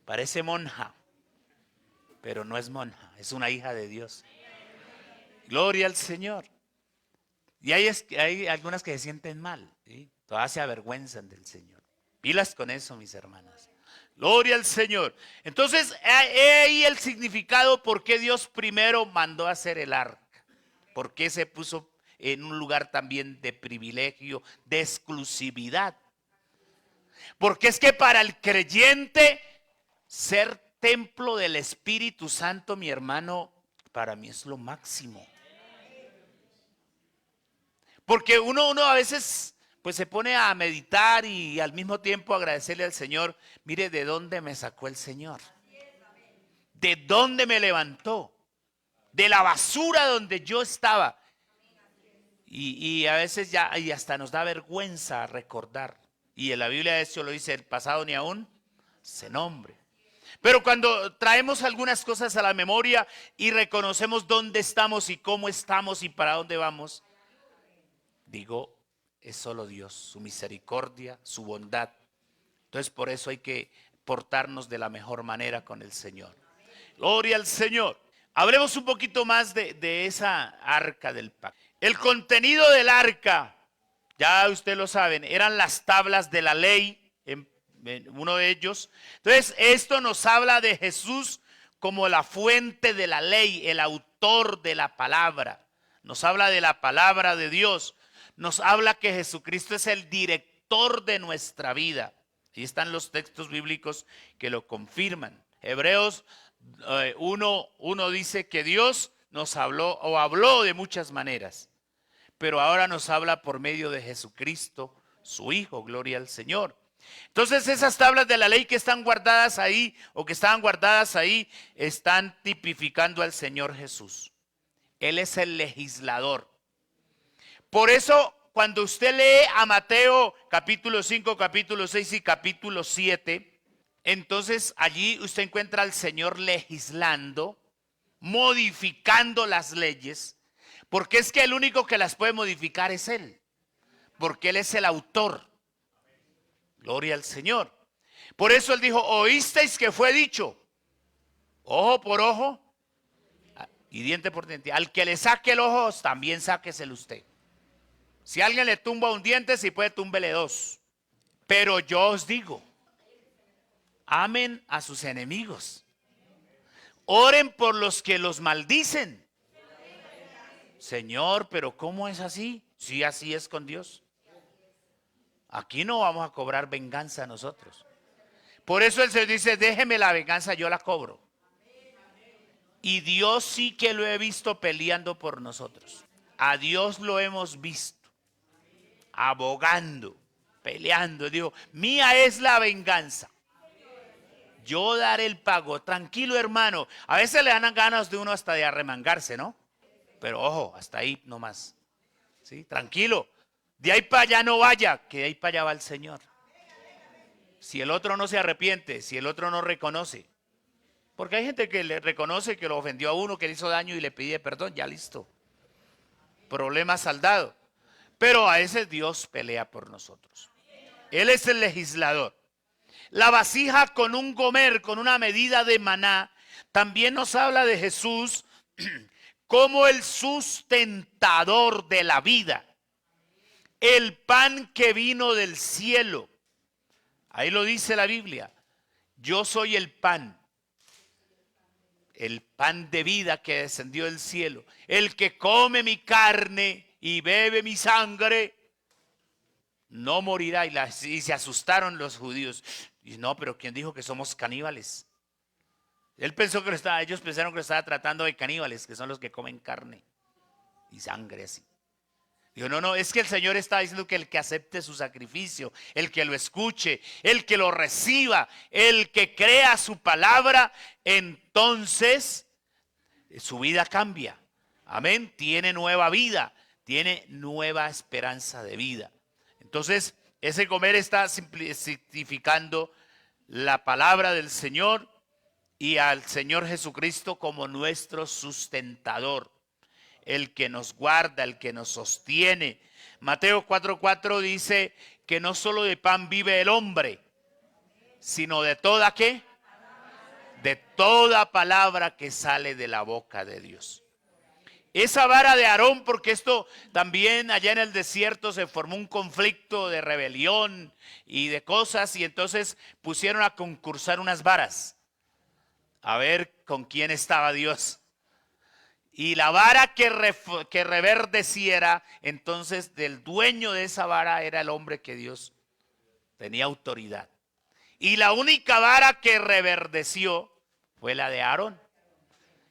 Speaker 1: Parece monja, pero no es monja, es una hija de Dios. Gloria al Señor. Y hay algunas que se sienten mal, ¿sí? Todas se avergüenzan del Señor. Pilas con eso, mis hermanas. Gloria al Señor. Entonces, he ahí el significado por qué Dios primero mandó hacer el arca. Por qué se puso en un lugar también de privilegio, de exclusividad. Porque es que para el creyente, ser templo del Espíritu Santo, mi hermano, para mí es lo máximo. Porque uno a veces pues se pone a meditar y al mismo tiempo agradecerle al Señor. Mire de dónde me sacó el Señor. De dónde me levantó. De la basura donde yo estaba. Y a veces ya y hasta nos da vergüenza recordar. Y en la Biblia eso lo dice, el pasado ni aún se nombre. Pero cuando traemos algunas cosas a la memoria y reconocemos dónde estamos y cómo estamos y para dónde vamos, digo, es solo Dios, su misericordia, su bondad. Entonces por eso hay que portarnos de la mejor manera con el Señor. Gloria al Señor. Hablemos un poquito más de esa arca del pacto. El contenido del arca, ya ustedes lo saben, eran las tablas de la ley, en uno de ellos. Entonces esto nos habla de Jesús como la fuente de la ley, el autor de la palabra. Nos habla de la palabra de Dios. Nos habla que Jesucristo es el director de nuestra vida. Ahí están los textos bíblicos que lo confirman. Hebreos 1 dice que Dios nos habló o habló de muchas maneras, pero ahora nos habla por medio de Jesucristo, su Hijo, gloria al Señor. Entonces esas tablas de la ley que están guardadas ahí o que estaban guardadas ahí están tipificando al Señor Jesús. Él es el legislador. Por eso, cuando usted lee a Mateo capítulo 5, capítulo 6 y capítulo 7, entonces allí usted encuentra al Señor legislando, modificando las leyes, porque es que el único que las puede modificar es Él, porque Él es el autor. Gloria al Señor. Por eso Él dijo, oísteis que fue dicho, ojo por ojo y diente por diente. Al que le saque el ojo, también sáqueselo usted. Si alguien le tumba un diente, si puede, túmbele dos. Pero yo os digo, amen a sus enemigos. Oren por los que los maldicen. Señor, pero ¿cómo es así? Sí, así es con Dios. Aquí no vamos a cobrar venganza nosotros. Por eso el Señor dice, déjeme la venganza, yo la cobro. Y Dios sí que lo he visto peleando por nosotros. A Dios lo hemos visto, abogando, peleando. Digo, mía es la venganza. Yo daré el pago. Tranquilo, hermano. A veces le dan ganas de uno hasta de arremangarse, ¿no? Pero ojo, hasta ahí nomás. ¿Sí? Tranquilo. De ahí para allá no vaya, que de ahí para allá va el Señor. Si el otro no se arrepiente, si el otro no reconoce. Porque hay gente que le reconoce que lo ofendió a uno, que le hizo daño y le pide perdón, ya listo. Problema saldado. Pero a ese Dios pelea por nosotros. Él es el legislador. La vasija con un gomer, con una medida de maná, también nos habla de Jesús como el sustentador de la vida. El pan que vino del cielo. Ahí lo dice la Biblia. Yo soy el pan de vida que descendió del cielo. El que come mi carne y bebe mi sangre, no morirá. Y se asustaron los judíos. Y no, pero ¿quién dijo que somos caníbales? Ellos pensaron que lo estaba tratando de caníbales, que son los que comen carne y sangre así. Dijo, no, es que el Señor está diciendo que el que acepte su sacrificio, el que lo escuche, el que lo reciba, el que crea su palabra, entonces su vida cambia. Amén, tiene nueva vida, tiene nueva esperanza de vida. Entonces, ese comer está significando la palabra del Señor y al Señor Jesucristo como nuestro sustentador. El que nos guarda, el que nos sostiene. Mateo 4:4 dice que no solo de pan vive el hombre, sino de toda ¿qué? De toda palabra que sale de la boca de Dios. Esa vara de Aarón, porque esto también allá en el desierto se formó un conflicto de rebelión y de cosas, y entonces pusieron a concursar unas varas a ver con quién estaba Dios. Y la vara que reverdeciera, entonces del dueño de esa vara era el hombre que Dios tenía autoridad. Y la única vara que reverdeció fue la de Aarón.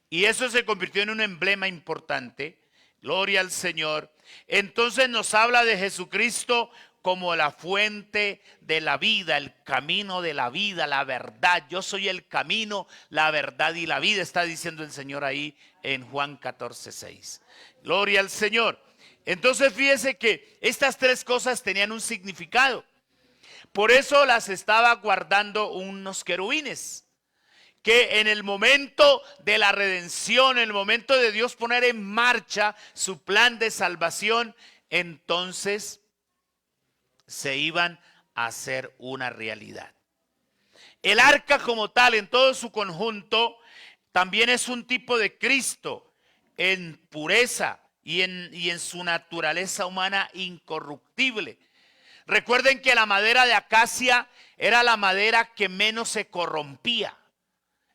Speaker 1: Y eso se convirtió en un emblema importante. Gloria al Señor. Entonces nos habla de Jesucristo como la fuente de la vida, el camino de la vida, la verdad. Yo soy el camino, la verdad y la vida, está diciendo el Señor ahí en Juan 14:6. Gloria al Señor. Entonces fíjese que estas tres cosas tenían un significado. Por eso las estaba guardando unos querubines, que en el momento de la redención, en el momento de Dios poner en marcha su plan de salvación, entonces se iban a hacer una realidad. El arca como tal, en todo su conjunto, también es un tipo de Cristo en pureza y en su naturaleza humana incorruptible. Recuerden que la madera de acacia era la madera que menos se corrompía.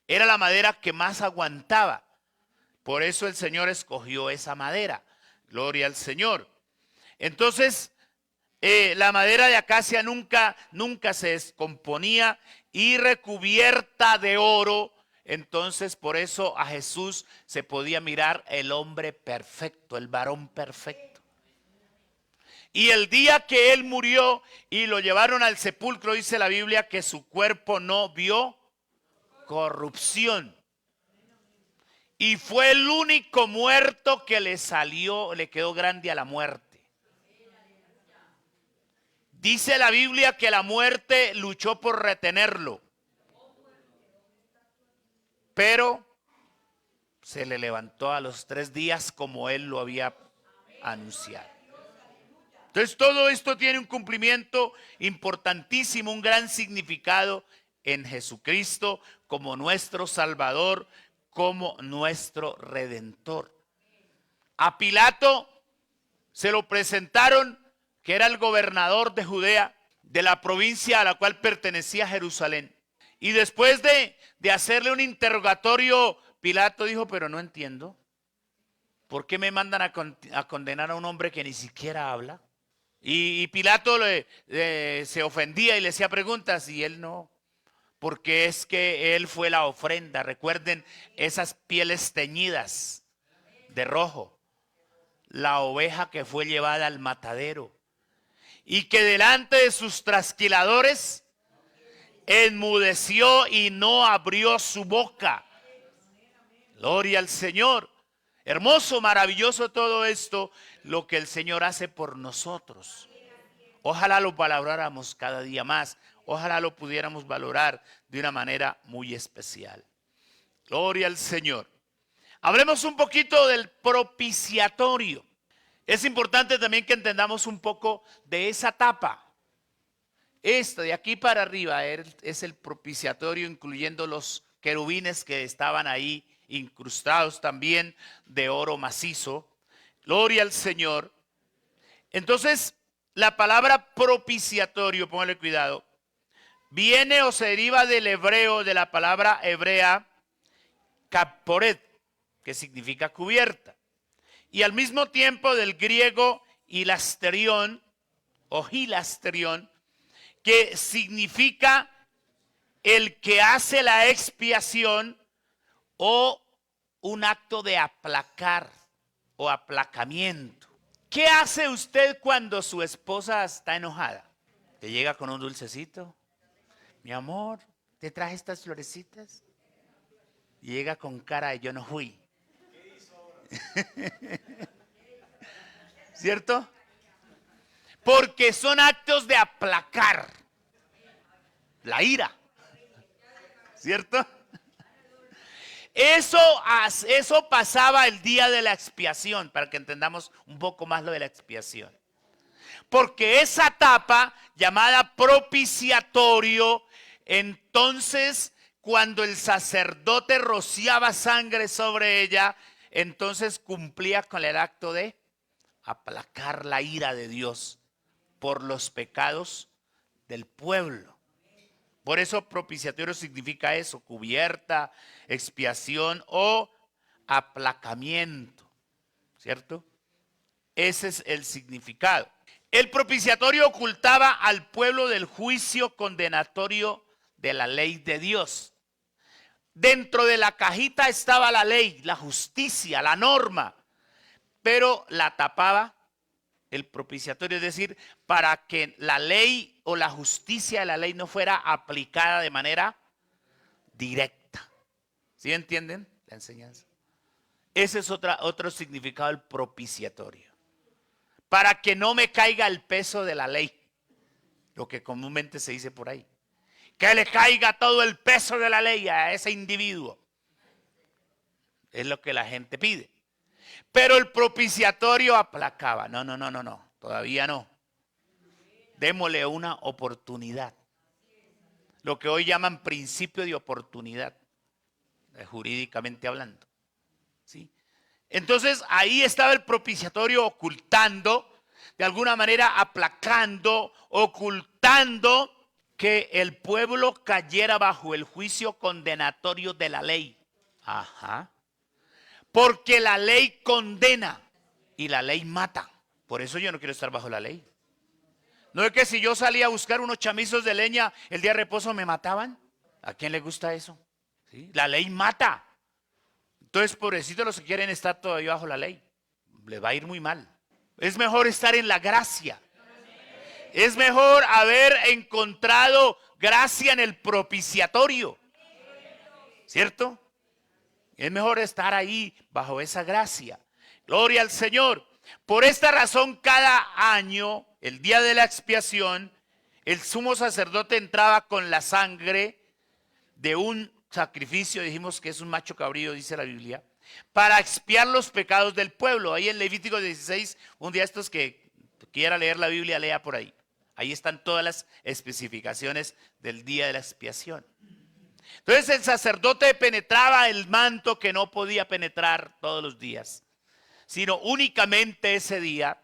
Speaker 1: Era la madera que más aguantaba. Por eso el Señor escogió esa madera. Gloria al Señor. Entonces, la madera de acacia nunca se descomponía y recubierta de oro. Entonces, por eso a Jesús se podía mirar el hombre perfecto, el varón perfecto. Y el día que él murió y lo llevaron al sepulcro, dice la Biblia que su cuerpo no vio corrupción. Y fue el único muerto que le quedó grande a la muerte. Dice la Biblia que la muerte luchó por retenerlo, pero se le levantó a los 3 días como él lo había anunciado. Entonces todo esto tiene un cumplimiento importantísimo, un gran significado en Jesucristo como nuestro Salvador, como nuestro Redentor. A Pilato se lo presentaron, que era el gobernador de Judea, de la provincia a la cual pertenecía Jerusalén. Y después de hacerle un interrogatorio, Pilato dijo, pero no entiendo. ¿Por qué me mandan a condenar a un hombre que ni siquiera habla? Y Pilato se ofendía y le hacía preguntas y él no. Porque es que él fue la ofrenda. Recuerden esas pieles teñidas de rojo. La oveja que fue llevada al matadero. Y que delante de sus trasquiladores enmudeció y no abrió su boca. Gloria al Señor. Hermoso, maravilloso todo esto, lo que el Señor hace por nosotros. Ojalá lo valoráramos cada día más. Ojalá lo pudiéramos valorar de una manera muy especial. Gloria al Señor. Hablemos un poquito del propiciatorio. Es importante también que entendamos un poco de esa etapa. Esto de aquí para arriba es el propiciatorio, incluyendo los querubines que estaban ahí incrustados también de oro macizo. Gloria al Señor. Entonces, la palabra propiciatorio, póngale cuidado, viene o se deriva del hebreo, de la palabra hebrea kaporet, que significa cubierta. Y al mismo tiempo del griego hilasterión o hilasterión, que significa el que hace la expiación o un acto de aplacar o aplacamiento. ¿Qué hace usted cuando su esposa está enojada? ¿Te llega con un dulcecito? Mi amor, ¿te traje estas florecitas? Y llega con cara de yo no fui. ¿Cierto? Porque son actos de aplacar la ira. ¿Cierto? Eso pasaba el día de la expiación, para que entendamos un poco más lo de la expiación. Porque esa etapa llamada propiciatorio, entonces cuando el sacerdote rociaba sangre sobre ella, entonces cumplía con el acto de aplacar la ira de Dios por los pecados del pueblo. Por eso propiciatorio significa eso, cubierta, expiación o aplacamiento, ¿cierto? Ese es el significado. El propiciatorio ocultaba al pueblo del juicio condenatorio de la ley de Dios. Dentro de la cajita estaba la ley, la justicia, la norma, pero la tapaba el propiciatorio, es decir, para que la ley o la justicia de la ley no fuera aplicada de manera directa. ¿Sí entienden la enseñanza? Ese es otro significado del propiciatorio. Para que no me caiga el peso de la ley, lo que comúnmente se dice por ahí. Que le caiga todo el peso de la ley a ese individuo. Es lo que la gente pide. Pero el propiciatorio aplacaba. No, todavía no. Démosle una oportunidad. Lo que hoy llaman principio de oportunidad, jurídicamente hablando. ¿Sí? Entonces ahí estaba el propiciatorio ocultando, de alguna manera aplacando, ocultando que el pueblo cayera bajo el juicio condenatorio de la ley. Ajá. Porque la ley condena y la ley mata. Por eso yo no quiero estar bajo la ley. ¿No es que si yo salía a buscar unos chamizos de leña el día de reposo me mataban? ¿A quién le gusta eso? ¿Sí? La ley mata. Entonces, pobrecitos los que quieren estar todavía bajo la ley. Les va a ir muy mal. Es mejor estar en la gracia. Es mejor haber encontrado gracia en el propiciatorio. ¿Cierto? Es mejor estar ahí bajo esa gracia. Gloria al Señor. Por esta razón, cada año, el día de la expiación, el sumo sacerdote entraba con la sangre de un sacrificio, dijimos que es un macho cabrío, dice la Biblia, para expiar los pecados del pueblo. Ahí en Levítico 16, un día estos que quiera leer la Biblia, lea por ahí. Ahí están todas las especificaciones del día de la expiación. Entonces el sacerdote penetraba el manto que no podía penetrar todos los días, sino únicamente ese día,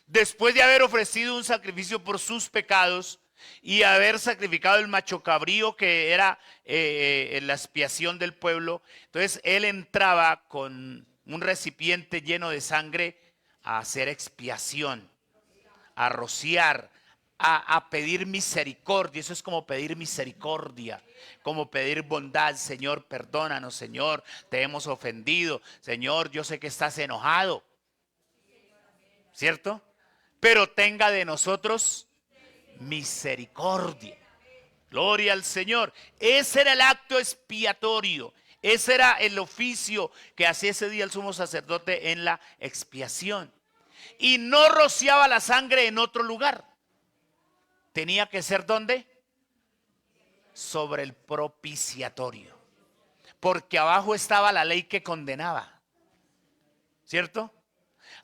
Speaker 1: después de haber ofrecido un sacrificio por sus pecados y haber sacrificado el macho cabrío que era la expiación del pueblo. Entonces él entraba con un recipiente lleno de sangre a hacer expiación, a rociar, a pedir misericordia. Eso es como pedir misericordia, como pedir bondad. Señor, perdónanos, Señor, te hemos ofendido. Señor, yo sé que estás enojado, ¿cierto? Pero tenga de nosotros misericordia. Gloria al Señor. Ese era el acto expiatorio. Ese era el oficio que hacía ese día el sumo sacerdote en la expiación. Y no rociaba la sangre en otro lugar. Tenía que ser ¿dónde? Sobre el propiciatorio. Porque abajo estaba la ley que condenaba, ¿cierto?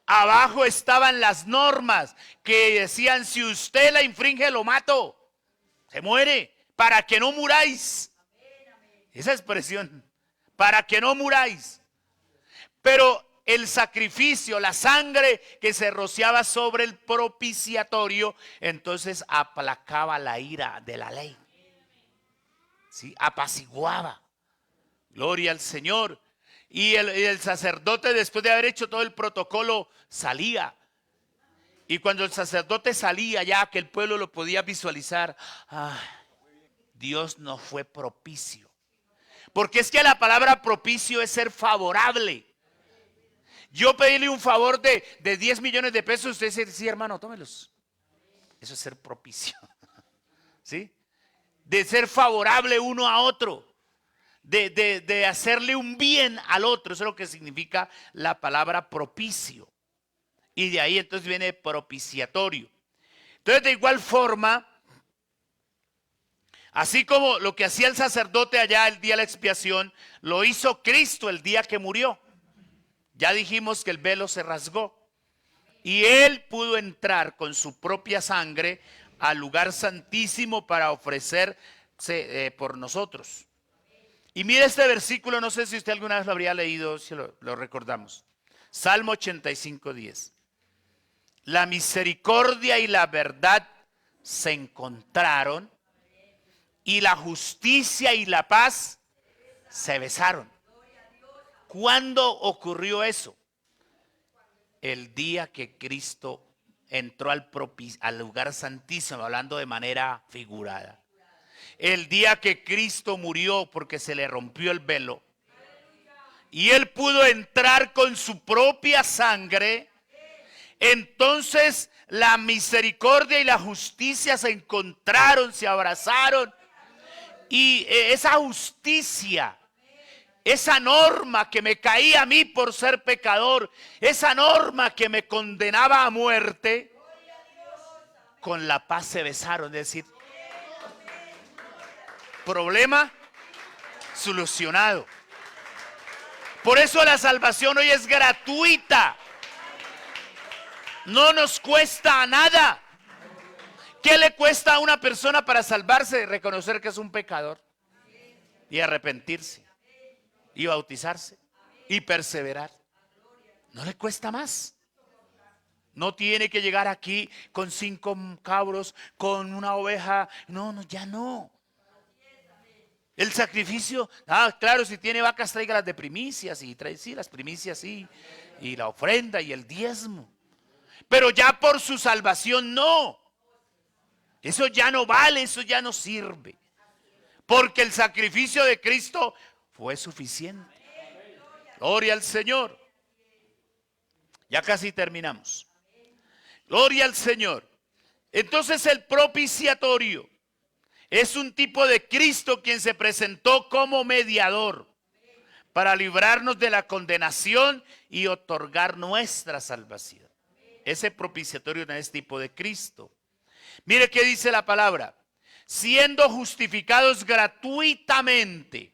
Speaker 1: Abajo estaban las normas que decían: si usted la infringe, lo mato, se muere, para que no muráis. Esa expresión, para que no muráis. Pero el sacrificio, la sangre que se rociaba sobre el propiciatorio, entonces aplacaba la ira de la ley. ¿Sí? Apaciguaba. Gloria al Señor. Y el sacerdote, después de haber hecho todo el protocolo, salía. Y cuando el sacerdote salía, ya que el pueblo lo podía visualizar, Dios no fue propicio. Porque es que la palabra propicio es ser favorable. Yo pedirle un favor de 10 millones de pesos, usted dice: sí, hermano, tómelos. Eso es ser propicio. ¿Sí? De ser favorable uno a otro. De hacerle un bien al otro. Eso es lo que significa la palabra propicio. Y de ahí entonces viene propiciatorio. Entonces, de igual forma, así como lo que hacía el sacerdote allá el día de la expiación, lo hizo Cristo el día que murió. Ya dijimos que el velo se rasgó y Él pudo entrar con su propia sangre al lugar santísimo para ofrecerse por nosotros. Y mire este versículo, no sé si usted alguna vez lo habría leído, si lo recordamos. Salmo 85:10. La misericordia y la verdad se encontraron y la justicia y la paz se besaron. ¿Cuándo ocurrió eso? El día que Cristo entró al lugar santísimo, hablando de manera figurada. El día que Cristo murió porque se le rompió el velo. Y Él pudo entrar con su propia sangre. Entonces la misericordia y la justicia se encontraron, se abrazaron. Y esa justicia, esa norma que me caía a mí por ser pecador, esa norma que me condenaba a muerte, con la paz se besaron. Es decir, problema solucionado. Por eso la salvación hoy es gratuita. No nos cuesta nada. ¿Qué le cuesta a una persona para salvarse? Reconocer que es un pecador y arrepentirse y bautizarse y perseverar. No le cuesta más. No tiene que llegar aquí con 5 cabros, con una oveja. No, ya no. El sacrificio, claro, si tiene vacas, traiga las de primicias y trae, sí, las primicias, sí, y la ofrenda y el diezmo. Pero ya por su salvación no. Eso ya no vale, eso ya no sirve. Porque el sacrificio de Cristo fue suficiente. Gloria al Señor. Ya casi terminamos. Gloria al Señor. Entonces el propiciatorio es un tipo de Cristo quien se presentó como mediador para librarnos de la condenación y otorgar nuestra salvación. Ese propiciatorio no es tipo de Cristo. Mire qué dice la palabra. Siendo justificados gratuitamente.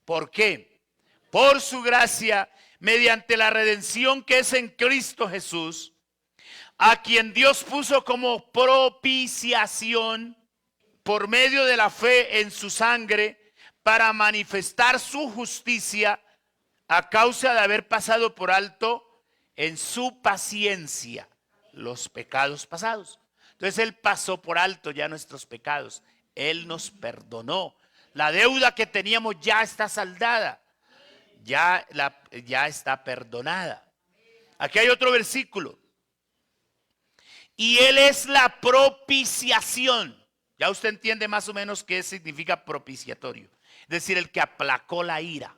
Speaker 1: ¿Por qué? Por su gracia, mediante la redención que es en Cristo Jesús, a quien Dios puso como propiciación por medio de la fe en su sangre, para manifestar su justicia a causa de haber pasado por alto en su paciencia los pecados pasados. Entonces Él pasó por alto ya nuestros pecados. Él nos perdonó. La deuda que teníamos ya está saldada. ya está perdonada. Aquí hay otro versículo. Y Él es la propiciación. Ya usted entiende más o menos qué significa propiciatorio. Es decir, el que aplacó la ira.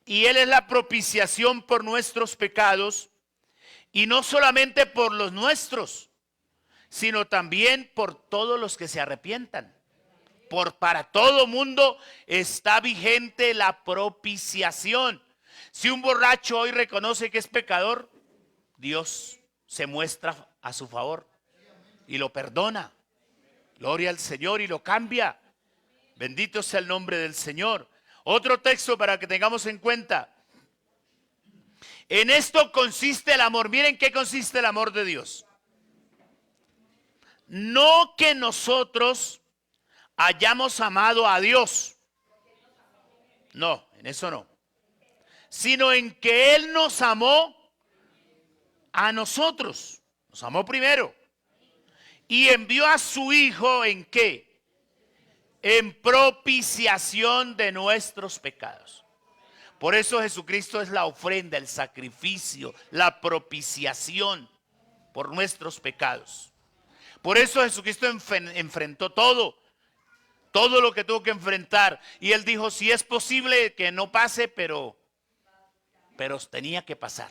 Speaker 1: Y Él es la propiciación por nuestros pecados. Y no solamente por los nuestros, sino también por todos los que se arrepientan. Para todo mundo está vigente la propiciación. Si un borracho hoy reconoce que es pecador, Dios se muestra a su favor y lo perdona. Gloria al Señor, y lo cambia. Bendito sea el nombre del Señor. Otro texto para que tengamos en cuenta. En esto consiste el amor. Miren qué consiste el amor de Dios. No que nosotros hayamos amado a Dios. No, en eso no. Sino en que Él nos amó a nosotros. Nos amó primero. Y envió a su Hijo, ¿en qué? En propiciación de nuestros pecados. Por eso Jesucristo es la ofrenda, el sacrificio, la propiciación por nuestros pecados. Por eso Jesucristo enfrentó todo lo que tuvo que enfrentar. Y Él dijo, si es posible que no pase, pero tenía que pasar.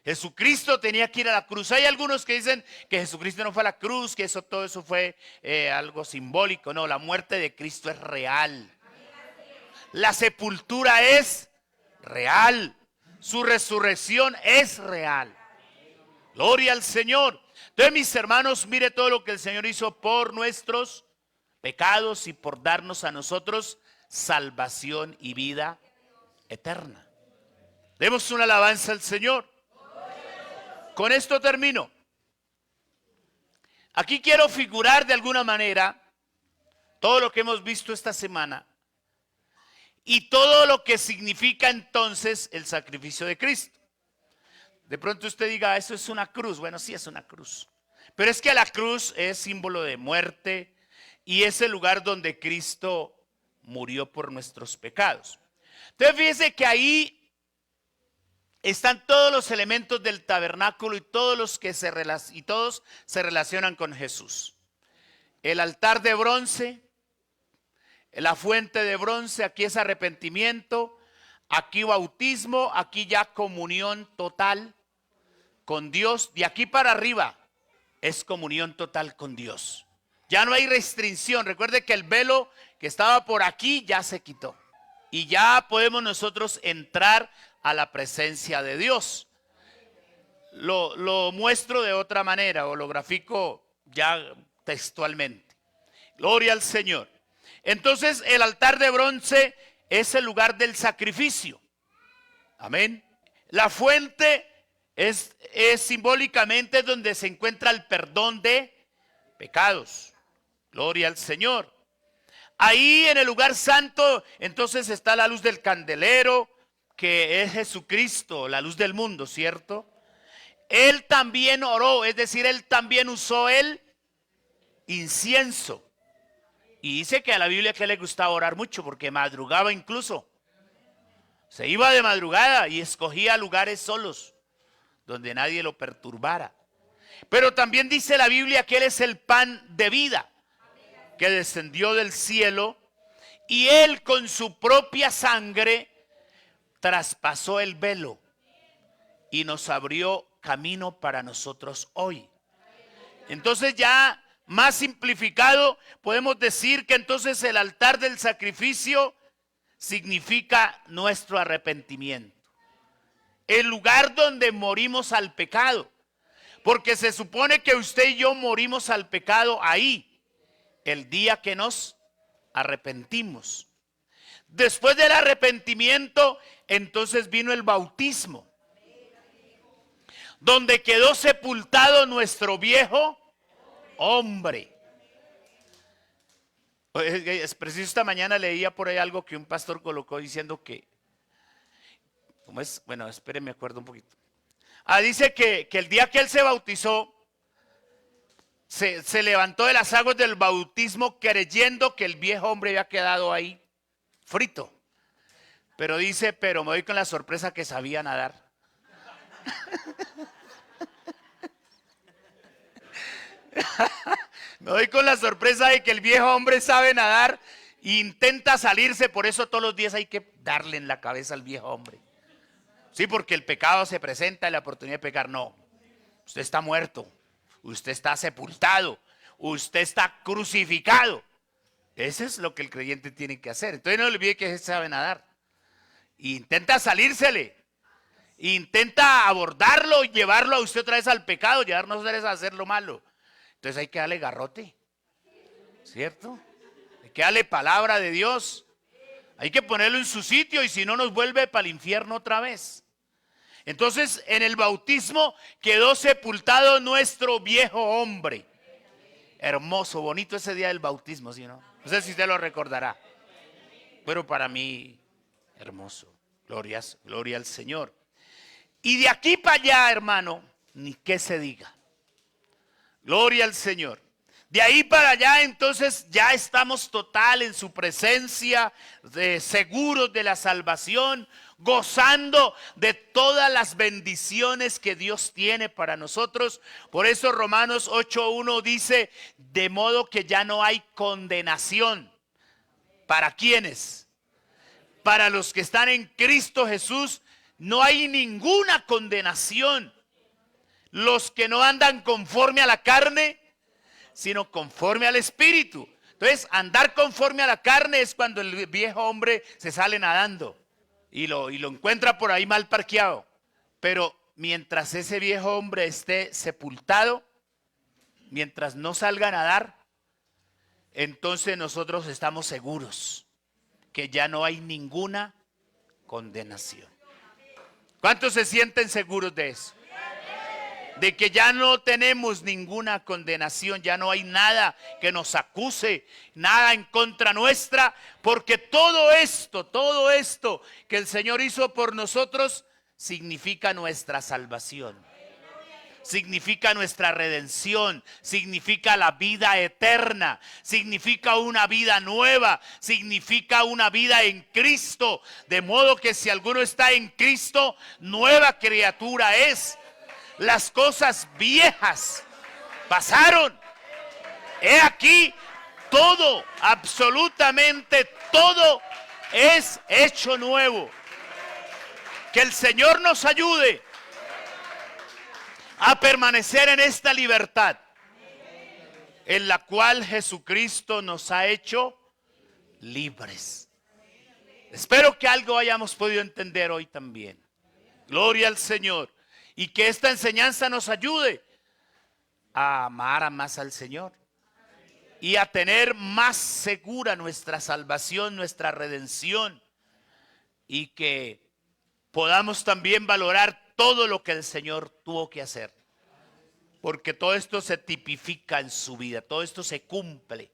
Speaker 1: Jesucristo tenía que ir a la cruz. Hay algunos que dicen que Jesucristo no fue a la cruz, que todo eso fue algo simbólico. No, la muerte de Cristo es real. La sepultura es real. Su resurrección es real. Gloria al Señor. Entonces, mis hermanos, mire todo lo que el Señor hizo por nuestros pecados y por darnos a nosotros salvación y vida eterna. Demos una alabanza al Señor. Con esto termino. Aquí quiero figurar de alguna manera todo lo que hemos visto esta semana y todo lo que significa entonces el sacrificio de Cristo. De pronto usted diga, eso es una cruz. Bueno, sí es una cruz. Pero es que la cruz es símbolo de muerte y es el lugar donde Cristo murió por nuestros pecados. Entonces fíjese que ahí están todos los elementos del tabernáculo y todos se relacionan con Jesús. El altar de bronce, la fuente de bronce, aquí es arrepentimiento, aquí bautismo, aquí ya comunión total con Dios. De aquí para arriba es comunión total con Dios. Ya no hay restricción. Recuerde que el velo que estaba por aquí ya se quitó. Y ya podemos nosotros entrar a la presencia de Dios. Lo muestro de otra manera, o lo grafico ya textualmente. Gloria al Señor. Entonces el altar de bronce es el lugar del sacrificio. Amén. La fuente es simbólicamente donde se encuentra el perdón de pecados. Gloria al Señor. Ahí en el lugar santo entonces está la luz del candelero, que es Jesucristo, la luz del mundo, ¿cierto? Él también oró, es decir, Él también usó el incienso. Y dice que a la Biblia que le gustaba orar mucho, porque madrugaba incluso. Se iba de madrugada y escogía lugares solos, donde nadie lo perturbara. Pero también dice la Biblia que Él es el pan de vida, que descendió del cielo, y Él con su propia sangre traspasó el velo y nos abrió camino para nosotros hoy. Entonces, ya más simplificado, podemos decir que entonces el altar del sacrificio significa nuestro arrepentimiento. El lugar donde morimos al pecado. Porque se supone que usted y yo morimos al pecado ahí, el día que nos arrepentimos. Después del arrepentimiento, entonces vino el bautismo, donde quedó sepultado nuestro viejo hombre. Es preciso, esta mañana leía por ahí algo que un pastor colocó diciendo que, ¿cómo es? Bueno, espere, me acuerdo un poquito. Dice que el día que él se bautizó, se levantó de las aguas del bautismo creyendo que el viejo hombre había quedado ahí frito. Pero dice, pero me voy con la sorpresa que sabía nadar. Me doy con la sorpresa de que el viejo hombre sabe nadar e intenta salirse, por eso todos los días hay que darle en la cabeza al viejo hombre. Sí, porque el pecado se presenta y la oportunidad de pecar. No, usted está muerto, usted está sepultado, usted está crucificado. Eso es lo que el creyente tiene que hacer. Entonces no olvide que sabe nadar. Intenta salírsele. Intenta abordarlo y llevarlo a usted otra vez al pecado, llevarnos otra vez a hacer lo malo. Entonces hay que darle garrote, ¿cierto? Hay que darle palabra de Dios. Hay que ponerlo en su sitio y si no nos vuelve para el infierno otra vez. Entonces en el bautismo quedó sepultado nuestro viejo hombre. Hermoso, bonito ese día del bautismo, ¿sí o no? No sé si usted lo recordará. Pero para mí, hermoso. Gloria al Señor. Y de aquí para allá, hermano, ni qué se diga. Gloria al Señor. De ahí para allá, entonces, ya estamos total en su presencia, seguros de la salvación, gozando de todas las bendiciones que Dios tiene para nosotros. Por eso Romanos 8:1 dice, de modo que ya no hay condenación. ¿Para quiénes? Para los que están en Cristo Jesús, no hay ninguna condenación. Los que no andan conforme a la carne, sino conforme al Espíritu. Entonces, andar conforme a la carne es cuando el viejo hombre se sale nadando y lo encuentra por ahí mal parqueado. Pero mientras ese viejo hombre esté sepultado, mientras no salga a nadar, entonces nosotros estamos seguros que ya no hay ninguna condenación. ¿Cuántos se sienten seguros de eso? De que ya no tenemos ninguna condenación, ya no hay nada que nos acuse, nada en contra nuestra, porque todo esto que el Señor hizo por nosotros significa nuestra salvación, significa nuestra redención, significa la vida eterna, significa una vida nueva, significa una vida en Cristo, de modo que si alguno está en Cristo, nueva criatura es. Las cosas viejas pasaron. He aquí, todo, absolutamente todo es hecho nuevo. Que el Señor nos ayude a permanecer en esta libertad en la cual Jesucristo nos ha hecho libres. Espero que algo hayamos podido entender hoy también. Gloria al Señor. Y que esta enseñanza nos ayude a amar más al Señor y a tener más segura nuestra salvación, nuestra redención, y que podamos también valorar todo lo que el Señor tuvo que hacer, porque todo esto se tipifica en su vida, todo esto se cumple.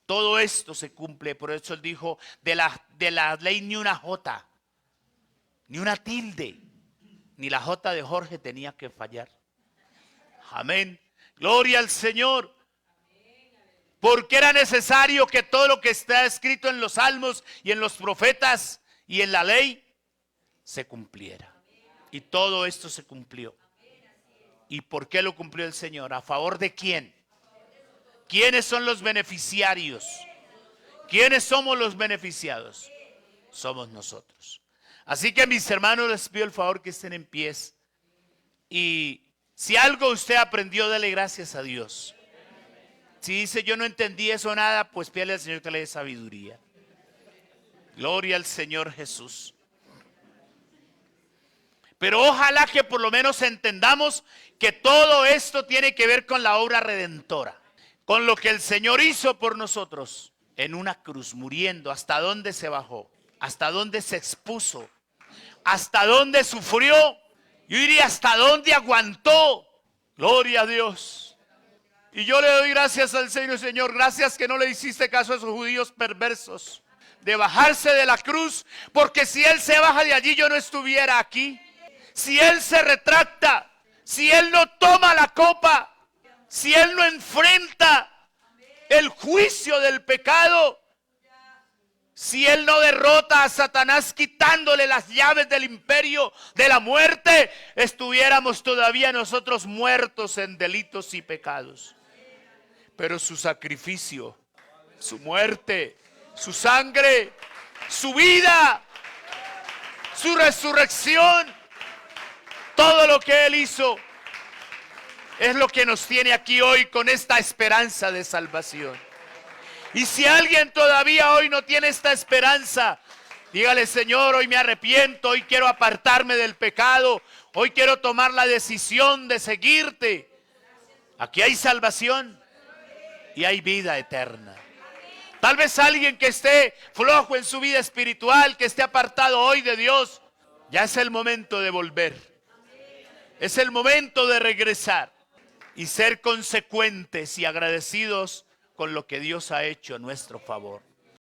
Speaker 1: Todo esto se cumple, por eso él dijo, de la ley ni una jota, ni una tilde. Ni la J de Jorge tenía que fallar. Amén. Gloria al Señor. Porque era necesario que todo lo que está escrito en los salmos y en los profetas y en la ley se cumpliera. Y todo esto se cumplió. ¿Y por qué lo cumplió el Señor? ¿A favor de quién? ¿Quiénes son los beneficiarios? ¿Quiénes somos los beneficiados? Somos nosotros. Así que mis hermanos, les pido el favor que estén en pies. Y si algo usted aprendió, dele gracias a Dios. Si dice yo no entendí eso nada, pues pídale al Señor que le dé sabiduría. Gloria al Señor Jesús. Pero ojalá que por lo menos entendamos que todo esto tiene que ver con la obra redentora. Con lo que el Señor hizo por nosotros en una cruz, muriendo. Hasta dónde se bajó. Hasta dónde se expuso, hasta dónde sufrió, yo diría hasta dónde aguantó. Gloria a Dios. Y yo le doy gracias al Señor. Señor, gracias que no le hiciste caso a esos judíos perversos de bajarse de la cruz, porque si Él se baja de allí yo no estuviera aquí. Si Él se retracta, si Él no toma la copa, si Él no enfrenta el juicio del pecado, Si Él no derrota a Satanás quitándole las llaves del imperio de la muerte, estuviéramos todavía nosotros muertos en delitos y pecados. Pero su sacrificio, su muerte, su sangre, su vida, su resurrección, todo lo que Él hizo es lo que nos tiene aquí hoy con esta esperanza de salvación. Y si alguien todavía hoy no tiene esta esperanza, dígale: Señor, hoy me arrepiento, hoy quiero apartarme del pecado, hoy quiero tomar la decisión de seguirte. Aquí hay salvación y hay vida eterna. Tal vez alguien que esté flojo en su vida espiritual, que esté apartado hoy de Dios, ya es el momento de volver. Es el momento de regresar y ser consecuentes y agradecidos con lo que Dios ha hecho a nuestro favor.